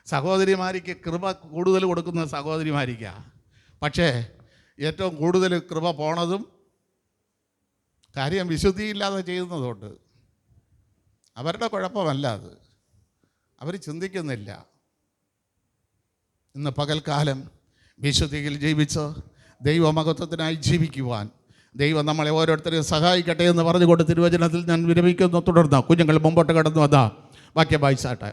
A: സഹോദരിമാരിക്ക് കൃപ കൂടുതൽ കൊടുക്കുന്ന സഹോദരിമാരിക്കാണ്. പക്ഷേ ഏറ്റവും കൂടുതൽ കൃപ പോണതും കാര്യം വിശുദ്ധിയില്ലാതെ ചെയ്യുന്നതുകൊണ്ട്. അവരുടെ കുഴപ്പമല്ല അത്, അവർ ചിന്തിക്കുന്നില്ല. ഇന്ന് പകൽക്കാലം വിശുദ്ധിയിൽ ജീവിച്ച് ദൈവമഹത്വത്തിനായി ജീവിക്കുവാൻ ദൈവം നമ്മളെ ഓരോരുത്തരെയും സഹായിക്കട്ടെ എന്ന് പറഞ്ഞുകൊണ്ട് തിരുവചനത്തിൽ ഞാൻ വിരമിക്കുന്നു. തുടർന്ന് കുഞ്ഞുങ്ങൾ മുമ്പോട്ട് കടന്നു വന്ന വാക്യം വായിച്ചാട്ടെ.